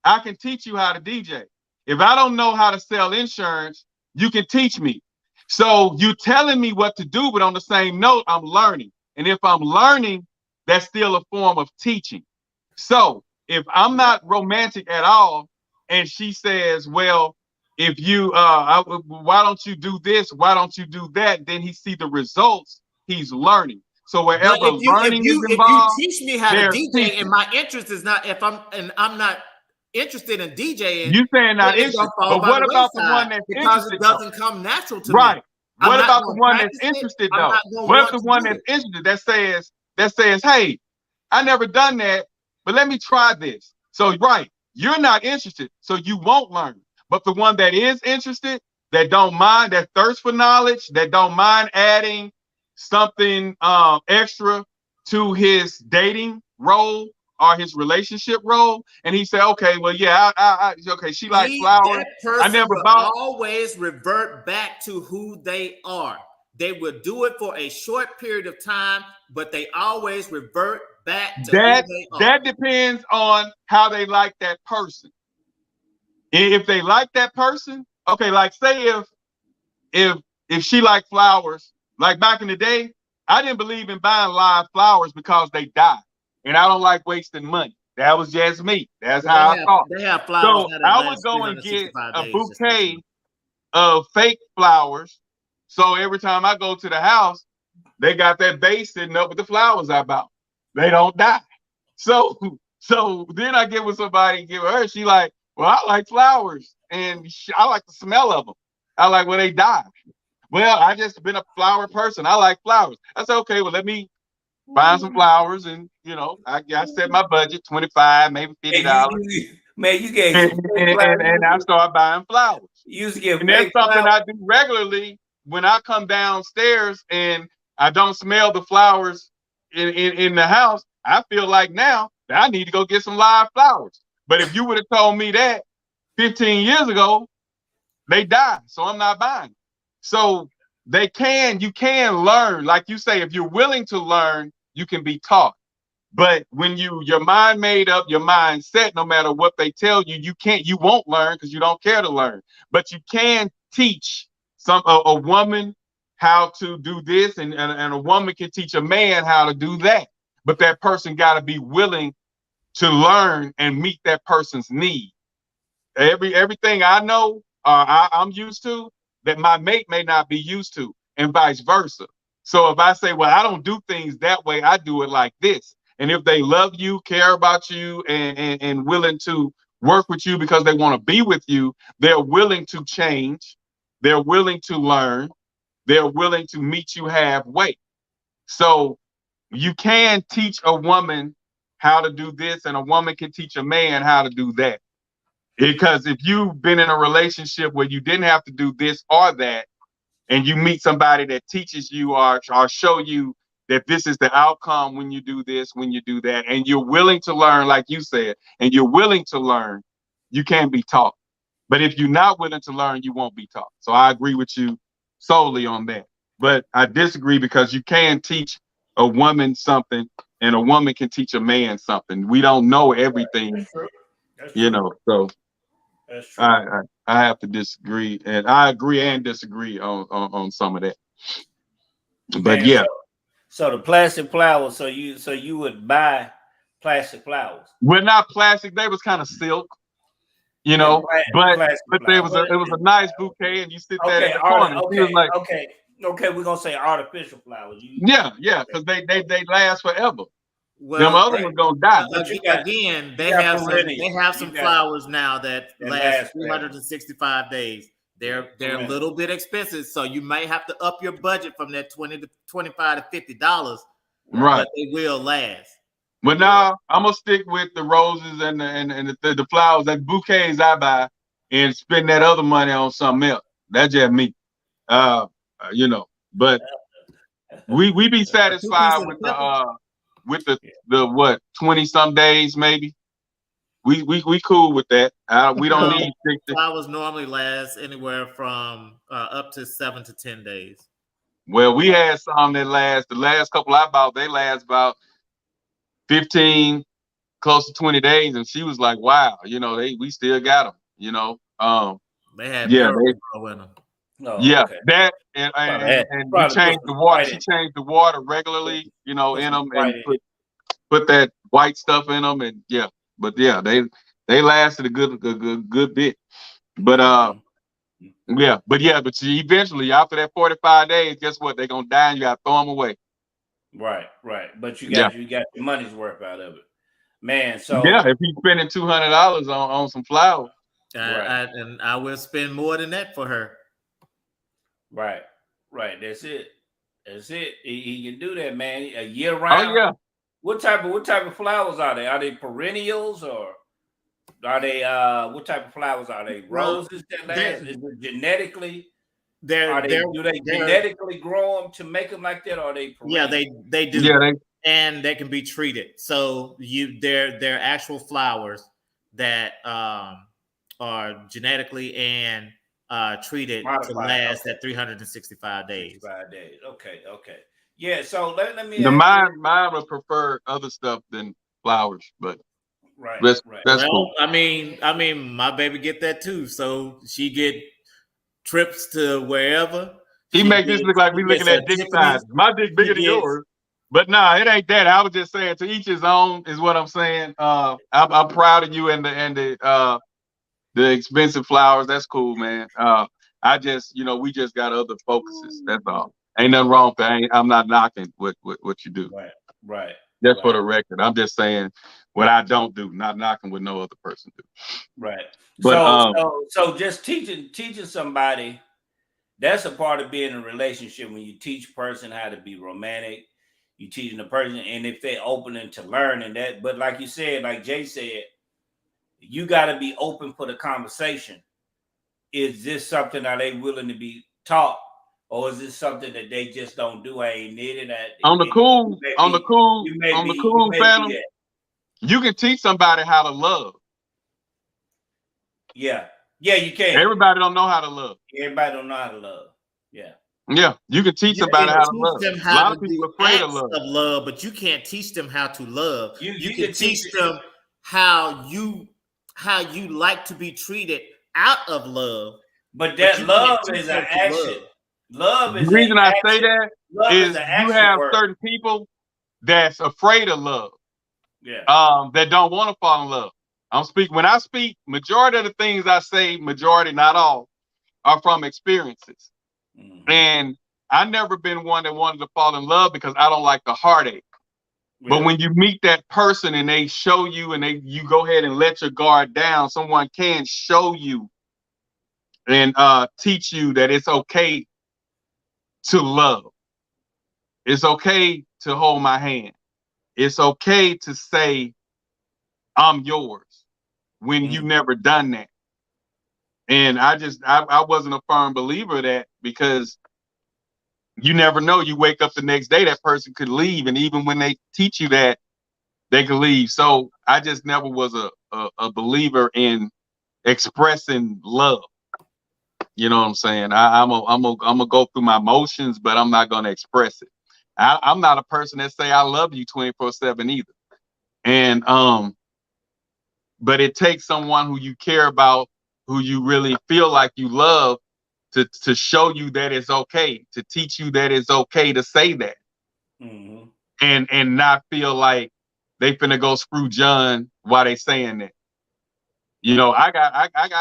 I can teach you how to DJ. If I don't know how to sell insurance, you can teach me. So you telling me what to do, but on the same note, I'm learning. And if I'm learning, that's still a form of teaching. So if I'm not romantic at all, and she says, well, if you, why don't you do this? Why don't you do that? Then he see the results. He's learning. So wherever learning is involved, if you teach me how to DJ, and my interest is not, I'm not interested in DJing. You saying not interested, but what about the one that's because it doesn't come natural to me? Right. What about the one that's interested though? What if the one that's interested that says, hey, I never done that, but let me try this. So you're not interested, so you won't learn. But the one that is interested, that don't mind, that thirst for knowledge, that don't mind adding something extra to his dating role or his relationship role, and he said, okay, well, yeah, okay, she likes flowers. I never bought. Always revert back to who they are. They will do it for a short period of time, but they always revert back to that. Who they are. That depends on how they like that person. If they like that person, okay, like say if she liked flowers, like back in the day, I didn't believe in buying live flowers because they die. And I don't like wasting money. That was just me. That's how I thought. They have flowers. So I would go and get a bouquet of fake flowers. So every time I go to the house, they got that vase sitting up with the flowers I bought. They don't die. So then I get with somebody and give her, she like, well, I like flowers and I like the smell of them. I like, well, they die. Well, I just been a flower person. I like flowers. I said, okay, well, let me find some flowers, and I set my budget $25, maybe $50. Man, you get and I started buying flowers. You used to get and that's something I do regularly when I come downstairs and I don't smell the flowers in the house. I feel like now that I need to go get some live flowers. But if you would have told me that 15 years ago, they die, so I'm not buying. So you can learn. Like you say, if you're willing to learn, you can be taught. But when your mind made up, your mind set, no matter what they tell you, you won't learn because you don't care to learn. But you can teach a woman how to do this, and a woman can teach a man how to do that. But that person got to be willing to learn and meet that person's need. Everything I know, I'm used to, that my mate may not be used to, and vice versa. So if I say, well, I don't do things that way, I do it like this. And if they love you, care about you, and willing to work with you because they want to be with you, they're willing to change. They're willing to learn. They're willing to meet you halfway. So you can teach a woman how to do this, and a woman can teach a man how to do that. Because if you've been in a relationship where you didn't have to do this or that, and you meet somebody that teaches you or show you that this is the outcome when you do this, when you do that, and you're willing to learn, like you said, and you're willing to learn, you can be taught. But if you're not willing to learn, you won't be taught. So I agree with you solely on that. But I disagree, because you can teach a woman something and a woman can teach a man something. We don't know everything, That's true. So that's true. I have to disagree, and I agree and disagree on some of that. But Man, so the plastic flowers, so you would buy plastic flowers. Well, not plastic, they was kind of silk, but it was a nice bouquet, and you sit there in the corner. Okay, we're gonna say artificial flowers. Yeah, because they last forever. Well, them other ones gonna die. Again, they have some flowers now that last 365 days. They're a little bit expensive, so you may have to up your budget from that $20 to $25 to $50. Right, but they will last. But now I'm gonna stick with the roses and the flowers, that bouquets I buy, and spend that other money on something else. That's just me, But we be satisfied with the what 20-some days maybe. We cool with that. We don't need 60. Flowers normally last anywhere from up to 7 to 10 days. Well, we had some that the last couple I bought, they last about 15, close to 20 days, and she was like, "Wow, we still got them." They had in them. Okay. That and we changed the water. She changed the water regularly, in them, and put that white stuff in them, and they lasted a good bit. But but eventually after that 45 days, guess what? They're gonna die, and you gotta throw them away. Right. But you got your money's worth out of it, man. So if he's spending $200 on some flowers, and I will spend more than that for her. Right. That's it. He can do that, man. A year round. Oh yeah. What type of flowers are they? Are they perennials, or are they what type of flowers are they? Roses that last? Is it genetically? Do they genetically grow them to make them like that, or are they perennials? Yeah, they do. Yeah, and they can be treated. So they're actual flowers that are genetically and treated to last that 365 days. 65 days. Okay. Yeah. So let me. Mine would prefer other stuff than flowers, but that's cool. I mean, my baby get that too. So she get trips to wherever. He make this look like we looking at dick size. My dick bigger than yours. But no, it ain't that. I was just saying, to each his own is what I'm saying. I'm proud of you and the expensive flowers. That's cool, man. I just, we just got other focuses. That's all. Ain't nothing wrong with that. I'm not knocking what you do. Right. Just for the record. I'm just saying what I don't do, not knocking what no other person do. Right. But so just teaching somebody That's a part of being in a relationship when you teach a person how to be romantic. You teaching the person, and if they're opening to learning that, but like you said, like Jay said, you got to be open for the conversation. Is this something are they willing to be taught, or is this something that they just don't do? I ain't needed that. On the cool, Phantom, you can teach somebody how to love. Yeah, you can. Everybody don't know how to love. Everybody don't know how to love. Yeah. Yeah, you can teach somebody how to love. A lot of people are afraid of love, but you can't teach them how to love. You can teach them how you like to be treated out of love. But that love is an action. Love is the reason I say that is you have certain people that's afraid of love. Yeah. That don't want to fall in love. When I speak, majority of the things I say, majority, not all, are from experiences. Mm-hmm. And I've never been one that wanted to fall in love because I don't like the heartache. Yeah. But when you meet that person and they show you and you go ahead and let your guard down, someone can show you and teach you that it's okay to love. It's okay to hold my hand. It's okay to say, I'm yours, when you've never done that. And I wasn't a firm believer of that, because you never know. You wake up the next day, that person could leave. And even when they teach you that, they could leave. So I just never was a believer in expressing love. You know what I'm saying? I'm gonna go through my motions, but I'm not gonna express it. I'm not a person that say I love you 24/7 either. And but it takes someone who you care about, who you really feel like you love, to show you that it's okay, to teach you that it's okay to say that. Mm-hmm. and not feel like they finna go screw John while they saying that. You know, I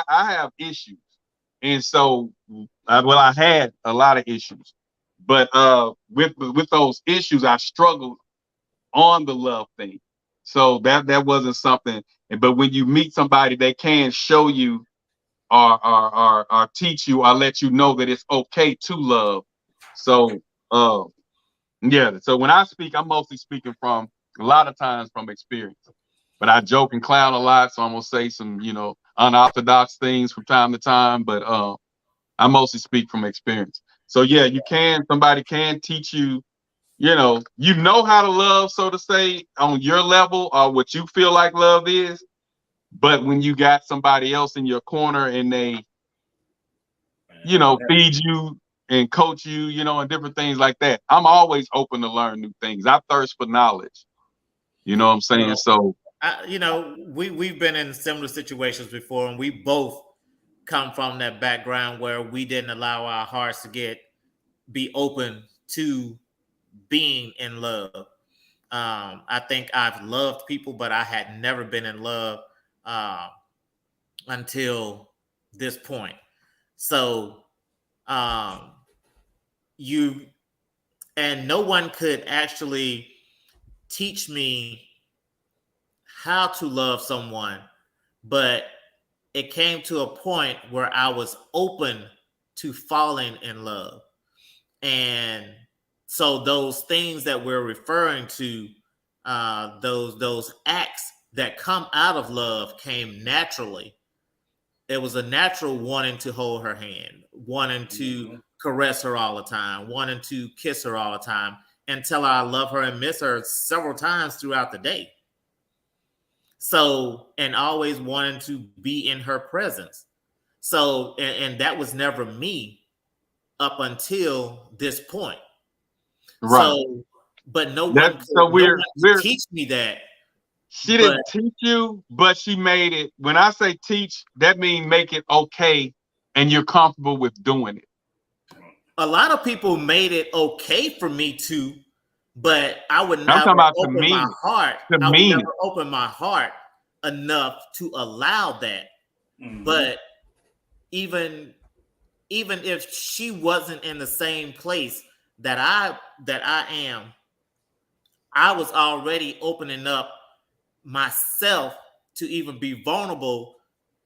have issues. And so, I had a lot of issues, but with those issues, I struggled on the love thing. So that wasn't something. But when you meet somebody, they can show you or teach you or let you know that it's okay to love. So yeah. So when I speak, I'm mostly speaking from a lot of times from experience. But I joke and clown a lot, so I'm gonna say some, unorthodox things from time to time. But I mostly speak from experience. So yeah, somebody can teach you, you know how to love, so to say, on your level or what you feel like love is. But when you got somebody else in your corner and they, feed you and coach you, and different things like that, I'm always open to learn new things. I thirst for knowledge. You know what I'm saying? So, we've been in similar situations before, and we both come from that background where we didn't allow our hearts to be open to being in love. I think I've loved people, but I had never been in love until this point. So and no one could actually teach me how to love someone, but it came to a point where I was open to falling in love. And so those things that we're referring to, those acts that come out of love came naturally. It was a natural wanting to hold her hand, wanting to caress her all the time, wanting to kiss her all the time, until I love her and miss her several times throughout the day. So, and always wanting to be in her presence. So, and that was never me up until this point. Right. So, but no one could teach me that. She didn't teach you, but she made it. When I say teach, that means make it okay and you're comfortable with doing it. A lot of people made it okay for me to, but I would never open my heart. I would never open my heart enough to allow that. Mm-hmm. But even if she wasn't in the same place that I am, I was already opening up myself to even be vulnerable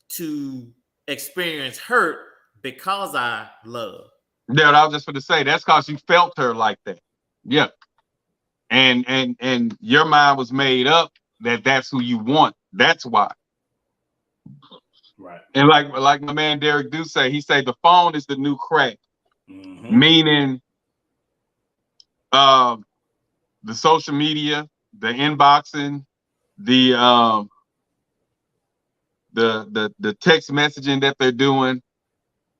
to experience hurt because I love. Yeah, I was just going to say that's because you felt her like that. Yeah. And your mind was made up that that's who you want. That's why. Right. And like my man Derek do say, he say the phone is the new crack, meaning the social media, the inboxing, the text messaging that they're doing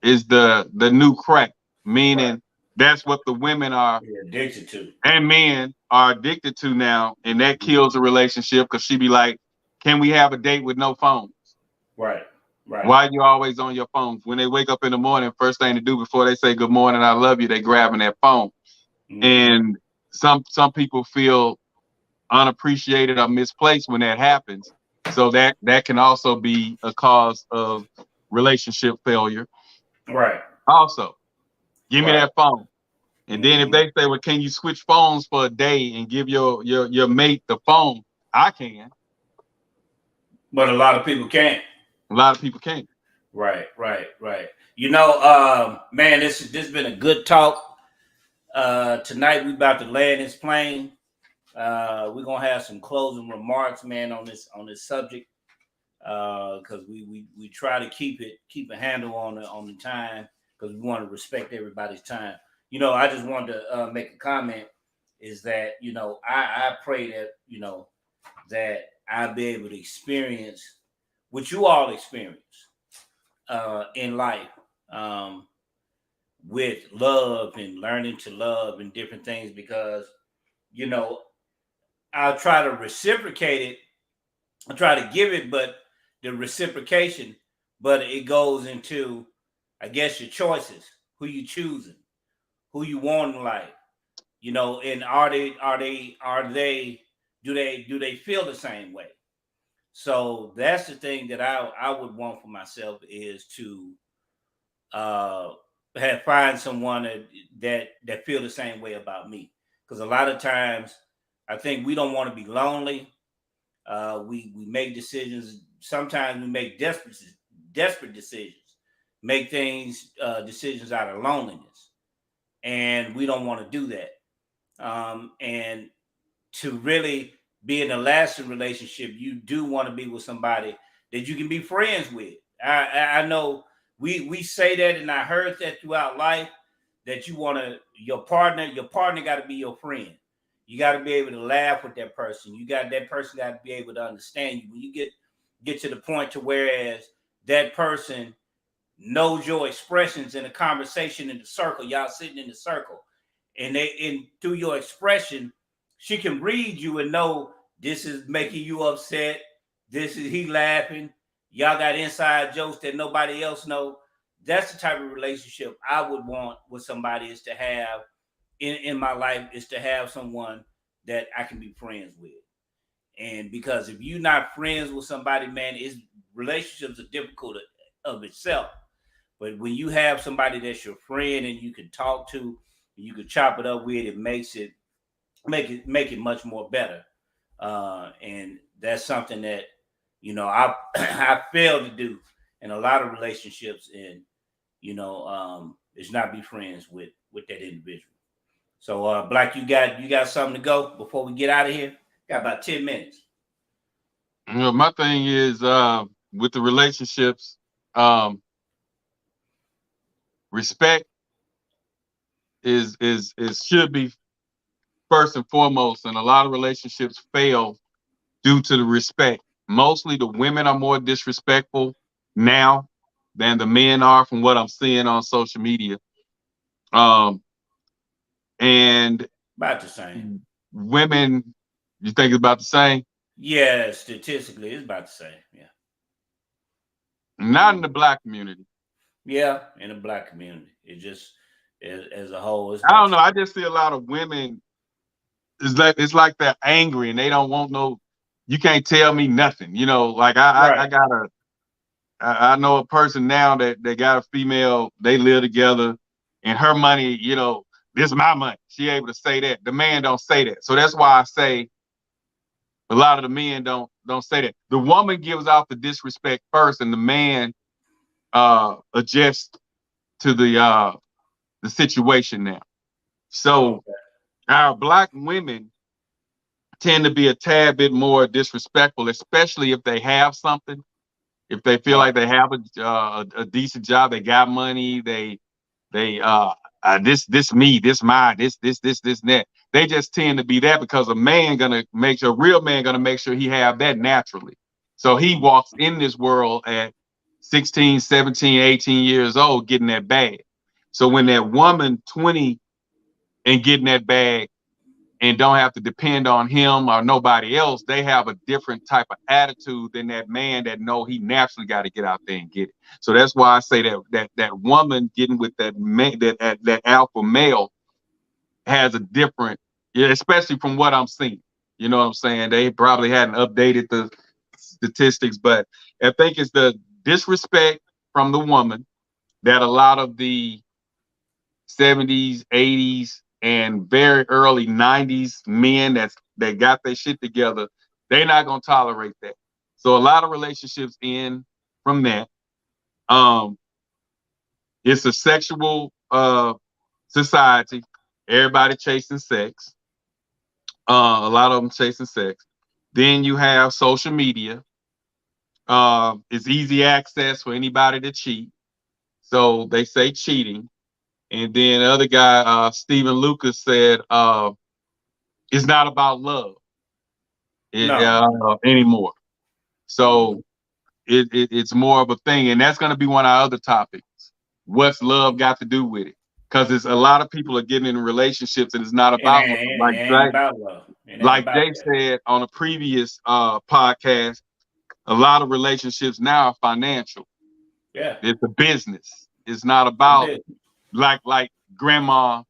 is the new crack, meaning that's what the women are addicted to, and men are addicted to now, and that kills a relationship because she be like, "Can we have a date with no phones?" Right. Right. Why are you always on your phones? When they wake up in the morning, first thing to do before they say good morning, I love you, they grabbing that phone. And some people feel unappreciated or misplaced when that happens. So that can also be a cause of relationship failure. Right. Also, give me that phone. And then if they say, well, can you switch phones for a day and give your mate the phone? I can. But a lot of people can't. A lot of people can't. Right. You know, man, this has been a good talk. Tonight we about to land this plane. We're gonna have some closing remarks, man, on this subject. Because we try to keep a handle on the time, because we want to respect everybody's time. You know, I just wanted to make a comment, is that, you know, I pray that, you know, that I'll be able to experience what you all experience in life, with love and learning to love and different things, because, you know, I'll try to reciprocate it. I'll try to give it, but the reciprocation, but it goes into, I guess, your choices, who you choosing, who you want in life, you know, and do they feel the same way? So that's the thing that I would want for myself, is to find someone that feel the same way about me. Because a lot of times I think we don't want to be lonely. We make decisions. Sometimes we make desperate decisions, make decisions out of loneliness, and we don't want to do that. And to really be in a lasting relationship, you do want to be with somebody that you can be friends with. I know we say that, and I heard that throughout life, that you want to, your partner got to be your friend. You got to be able to laugh with that person. That person got to be able to understand you. When you get to the point to whereas that person knows your expressions in a conversation in the circle, y'all sitting in the circle, and through your expression, she can read you and know this is making you upset. This is he laughing. Y'all got inside jokes that nobody else know. That's the type of relationship I would want with somebody, is to have in my life, is to have someone that I can be friends with. And because if you're not friends with somebody, man, relationships are difficult of itself. But when you have somebody that's your friend and you can talk to, you can chop it up with, it makes it make it much more better. And that's something that, you know, I failed to do in a lot of relationships, and, you know, is not be friends with that individual. So Black, you got something to go before we get out of here? Got about 10 minutes. You know, my thing is with the relationships, respect is should be first and foremost, and a lot of relationships fail due to the respect. Mostly the women are more disrespectful now than the men are, from what I'm seeing on social media. And about the same. Women, you think it's about the same? Yeah, statistically, it's about the same. Yeah. Not in the Black community. Yeah, in the Black community, it just as a whole. I don't know. I just see a lot of women. It's like they're angry and they don't want no. You can't tell me nothing. You know, like I know a person now that got a female. They live together, and her money. You know, this is my money. She able to say that. The man don't say that. So that's why I say a lot of the men don't say that. The woman gives out the disrespect first, and the man adjusts to the the situation now. So our black women tend to be a tad bit more disrespectful, especially if they have something. If they feel like they have a decent job, they got money, this me, this mine, this that. They just tend to be that because a real man gonna make sure he have that naturally. So he walks in this world at 16, 17, 18 years old getting that bag. So when that woman 20 and getting that bag and don't have to depend on him or nobody else, they have a different type of attitude than that man that know he naturally got to get out there and get it. So that's why I say that woman getting with that man, that alpha male has a different, especially from what I'm seeing. You know what I'm saying? They probably hadn't updated the statistics, but I think it's the disrespect from the woman that a lot of the 70s, 80s, and very early 90s men that got their shit together, they're not gonna tolerate that. So a lot of relationships end from that. It's a sexual society. Everybody chasing sex. A lot of them chasing sex. Then you have social media. It's easy access for anybody to cheat. So they say cheating. And then the other guy, Stephen Lucas, said it's not about love anymore. So it's more of a thing. And that's going to be one of our other topics. What's love got to do with it? Because there's a lot of people are getting in relationships and it's not about love. Like Jay said on a previous podcast, a lot of relationships now are financial. Yeah. It's a business. It's not about like grandma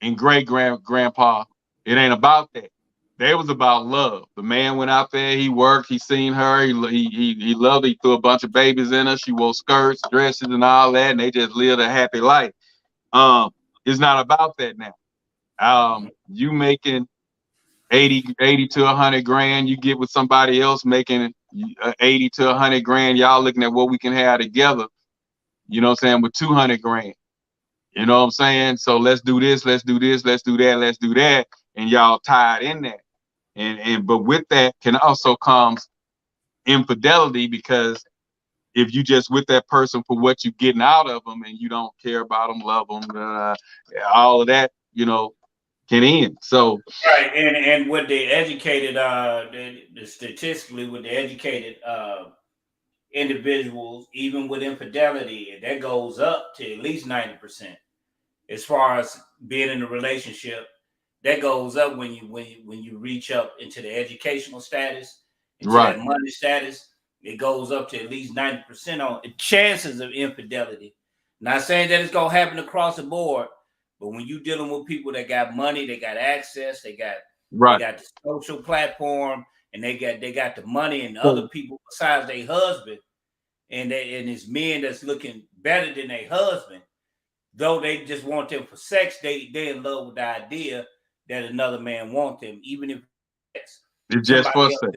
and grandpa. It ain't about that. They was about love. The man went out there, he worked, he seen her, he loved her, he threw a bunch of babies in her, she wore skirts, dresses, and all that, and they just lived a happy life. It's not about that now. You making 80 to 100 grand, you get with somebody else making 80 to 100 grand, y'all looking at what we can have together, you know what I'm saying, with 200 grand. You know what I'm saying? So let's do this, let's do this, let's do that, let's do that. And y'all tied in that. But with that can also comes infidelity, because if you just with that person for what you're getting out of them and you don't care about them, love them, all of that, you know, can end. So right, and with the educated, statistically with the educated individuals, even with infidelity, that goes up to at least 90%. As far as being in a relationship, that goes up when you reach up into the educational status, into that money status. It goes up to at least 90% on chances of infidelity. Not saying that it's gonna happen across the board, but when you're dealing with people that got money, they got access, they got the social platform, and they got the money, and other people besides their husband, and it's men that's looking better than their husband. Though they just want them for sex, they in love with the idea that another man wants them, even if it's just for sex.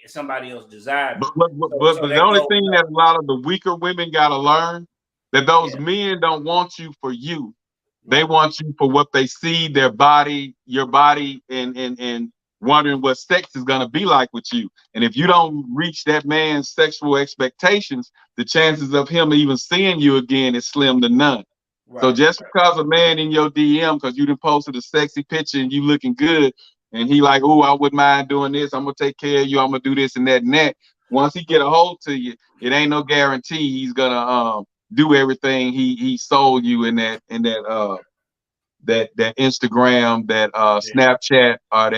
Somebody else desire. But the only thing that a lot of the weaker women gotta learn, that those men don't want you for you. They want you for what they see, their body, your body, and wondering what sex is gonna be like with you. And if you don't reach that man's sexual expectations, the chances of him even seeing you again is slim to none. Right. So just because a man in your DM, because you done posted a sexy picture and you looking good, and he like, oh, I wouldn't mind doing this, I'm gonna take care of you, I'm gonna do this and that and that. Once he get a hold to you, it ain't no guarantee he's gonna do everything he sold you in that Instagram, that Snapchat, or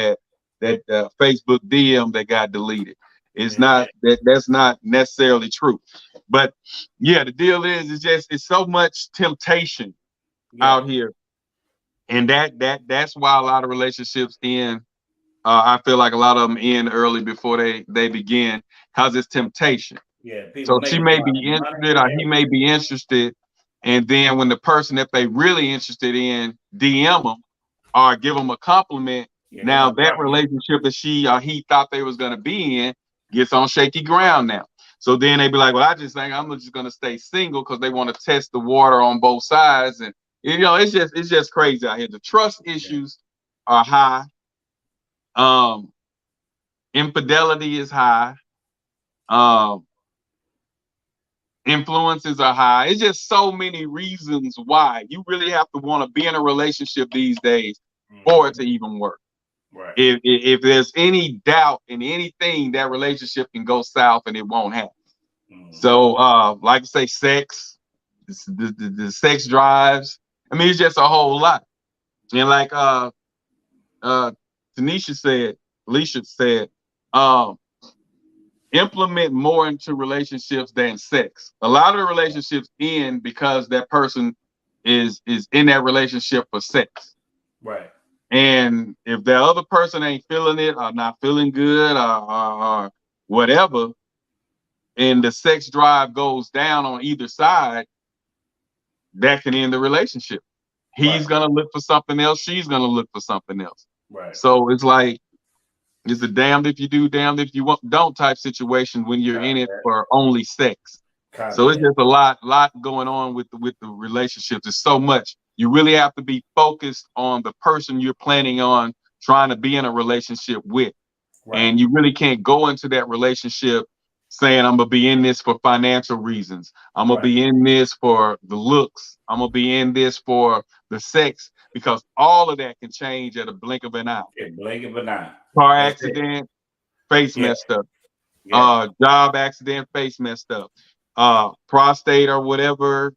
that Facebook DM that got deleted. It's not that's not necessarily true. But yeah, the deal is it's so much temptation out here. And that's why a lot of relationships end. I feel like a lot of them end early before they begin, because it's temptation. Yeah. So she may be interested, or he may be interested, and then when the person that they really interested in DM them or give them a compliment, now that relationship that she or he thought they was gonna be in gets on shaky ground now. So then they be like, well, I just think I'm just gonna stay single, because they want to test the water on both sides, and it's just crazy out here. The trust issues are high. Infidelity is high. Influences are high. It's just so many reasons why you really have to want to be in a relationship these days for it to even work. Right. If there's any doubt in anything, that relationship can go south and it won't happen. So, like I say, sex, the sex drives. I mean, it's just a whole lot. And like Alicia said, implement more into relationships than sex. A lot of the relationships end because that person is in that relationship for sex. Right. And if the other person ain't feeling it or not feeling good or whatever, and the sex drive goes down on either side, that can end the relationship. He's gonna look for something else. She's gonna look for something else. Right. So it's like, it's a damned if you do, damned if you don't type situation when you're in it for only sex. So it's just a lot going on with the relationships. There's so much. You really have to be focused on the person you're planning on trying to be in a relationship with. Right. And you really can't go into that relationship saying, I'm gonna be in this for financial reasons. I'm gonna be in this for the looks. I'm gonna be in this for the sex, because all of that can change at a blink of an eye. Car accident, face messed up. Job accident, face messed up. Prostate or whatever.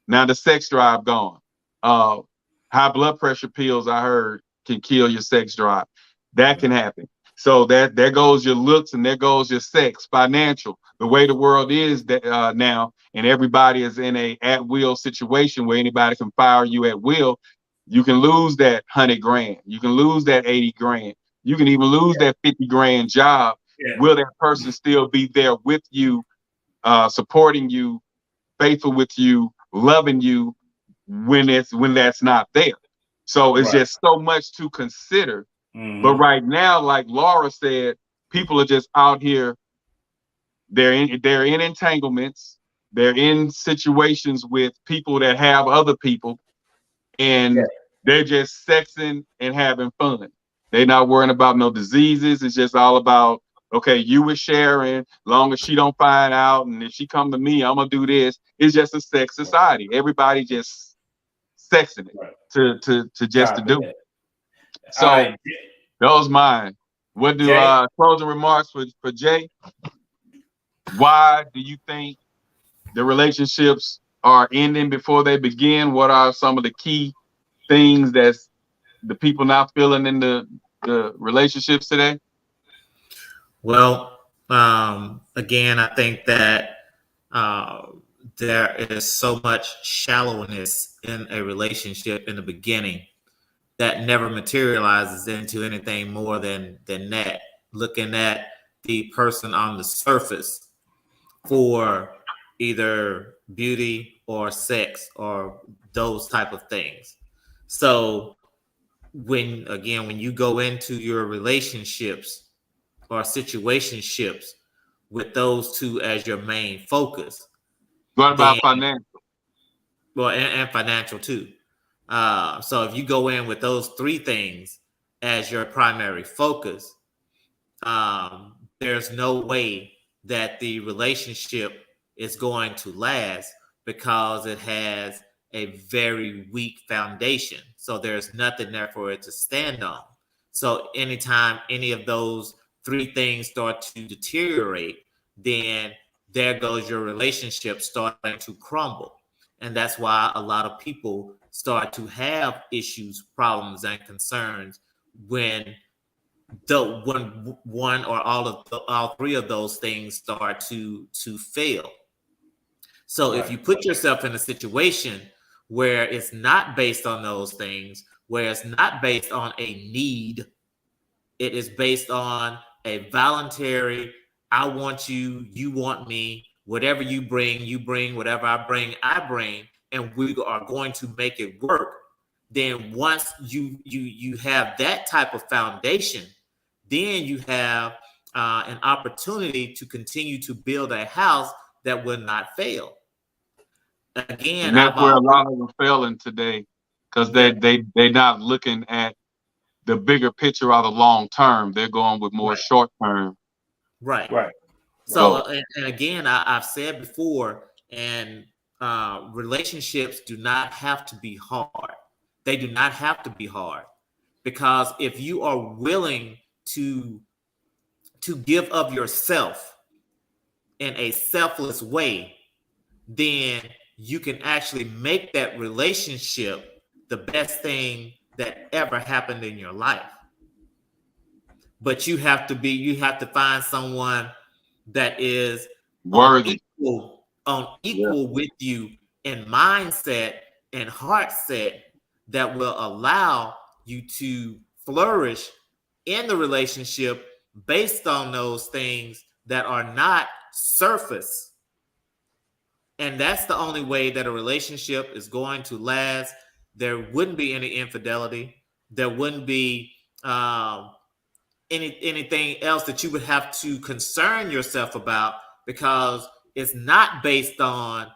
Now the sex drive gone. High blood pressure pills, I heard, can kill your sex drive. That can happen. So there goes your looks and there goes your sex, financial. The way the world is now, and everybody is in a at-will situation where anybody can fire you at will. You can lose that $100,000. You can lose that $80,000. You can even lose that $50,000 job. Will that person still be there with you, supporting you, faithful with you, loving you when that's not there? So it's just so much to consider. But right now, like Laura said, people are just out here. They're in entanglements. They're in situations with people that have other people, and they're just sexing and having fun. They're not worrying about no diseases. It's just all about, okay, you with Sharon, long as she don't find out, and if she come to me, I'm gonna do this. It's just a sex society. Everybody just sexing it to do it. So that was mine. What do closing remarks for Jay? Why do you think the relationships are ending before they begin? What are some of the key things that's the people not feeling in the relationships today? Well, again, I think that there is so much shallowness in a relationship in the beginning that never materializes into anything more than that. Looking at the person on the surface for either beauty or sex or those type of things. So when you go into your relationships or situationships with those two as your main focus. What about financial? Well, and financial too. So if you go in with those three things as your primary focus, there's no way that the relationship is going to last, because it has a very weak foundation. So there's nothing there for it to stand on. So anytime any of those three things start to deteriorate, then there goes your relationship starting to crumble. And that's why a lot of people start to have issues, problems, and concerns when one or all three of those things start to fail. So if you put yourself in a situation where it's not based on those things, where it's not based on a need, it is based on a voluntary, I want you, you want me, whatever you bring, whatever I bring, and we are going to make it work. Then once you have that type of foundation, then you have an opportunity to continue to build a house that will not fail. again, and that's where a lot of them failing today, because they not looking at the bigger picture of the long term. They're going with more short term. Right. So and again, I've said before, and relationships do not have to be hard. They do not have to be hard, because if you are willing to give of yourself in a selfless way, then you can actually make that relationship the best thing that ever happened in your life. But you have to find someone that is worthy, on equal with you in mindset and heart set, that will allow you to flourish in the relationship based on those things that are not surface. And that's the only way that a relationship is going to last. There wouldn't be any infidelity. There wouldn't be anything else that you would have to concern yourself about, because it's not based on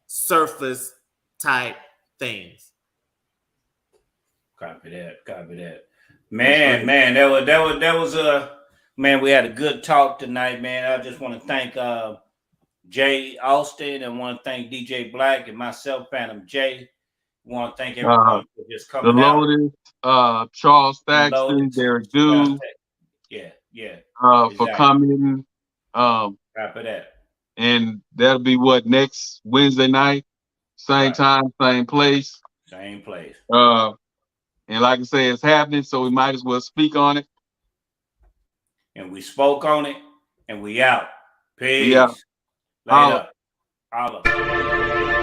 surface type things. Copy that. Man, that was man, we had a good talk tonight, man. I just want to thank Jay Austin, and want to thank DJ Black and myself, Phantom J. Want to thank everyone for just coming the Lotus, Charles Thaxton, Derek Dude. For coming. Copy that. And that'll be next Wednesday night, same time, same place. Same place. And like I say, it's happening, so we might as well speak on it. And we spoke on it, and we out. Peace. Yeah. Later. Holla.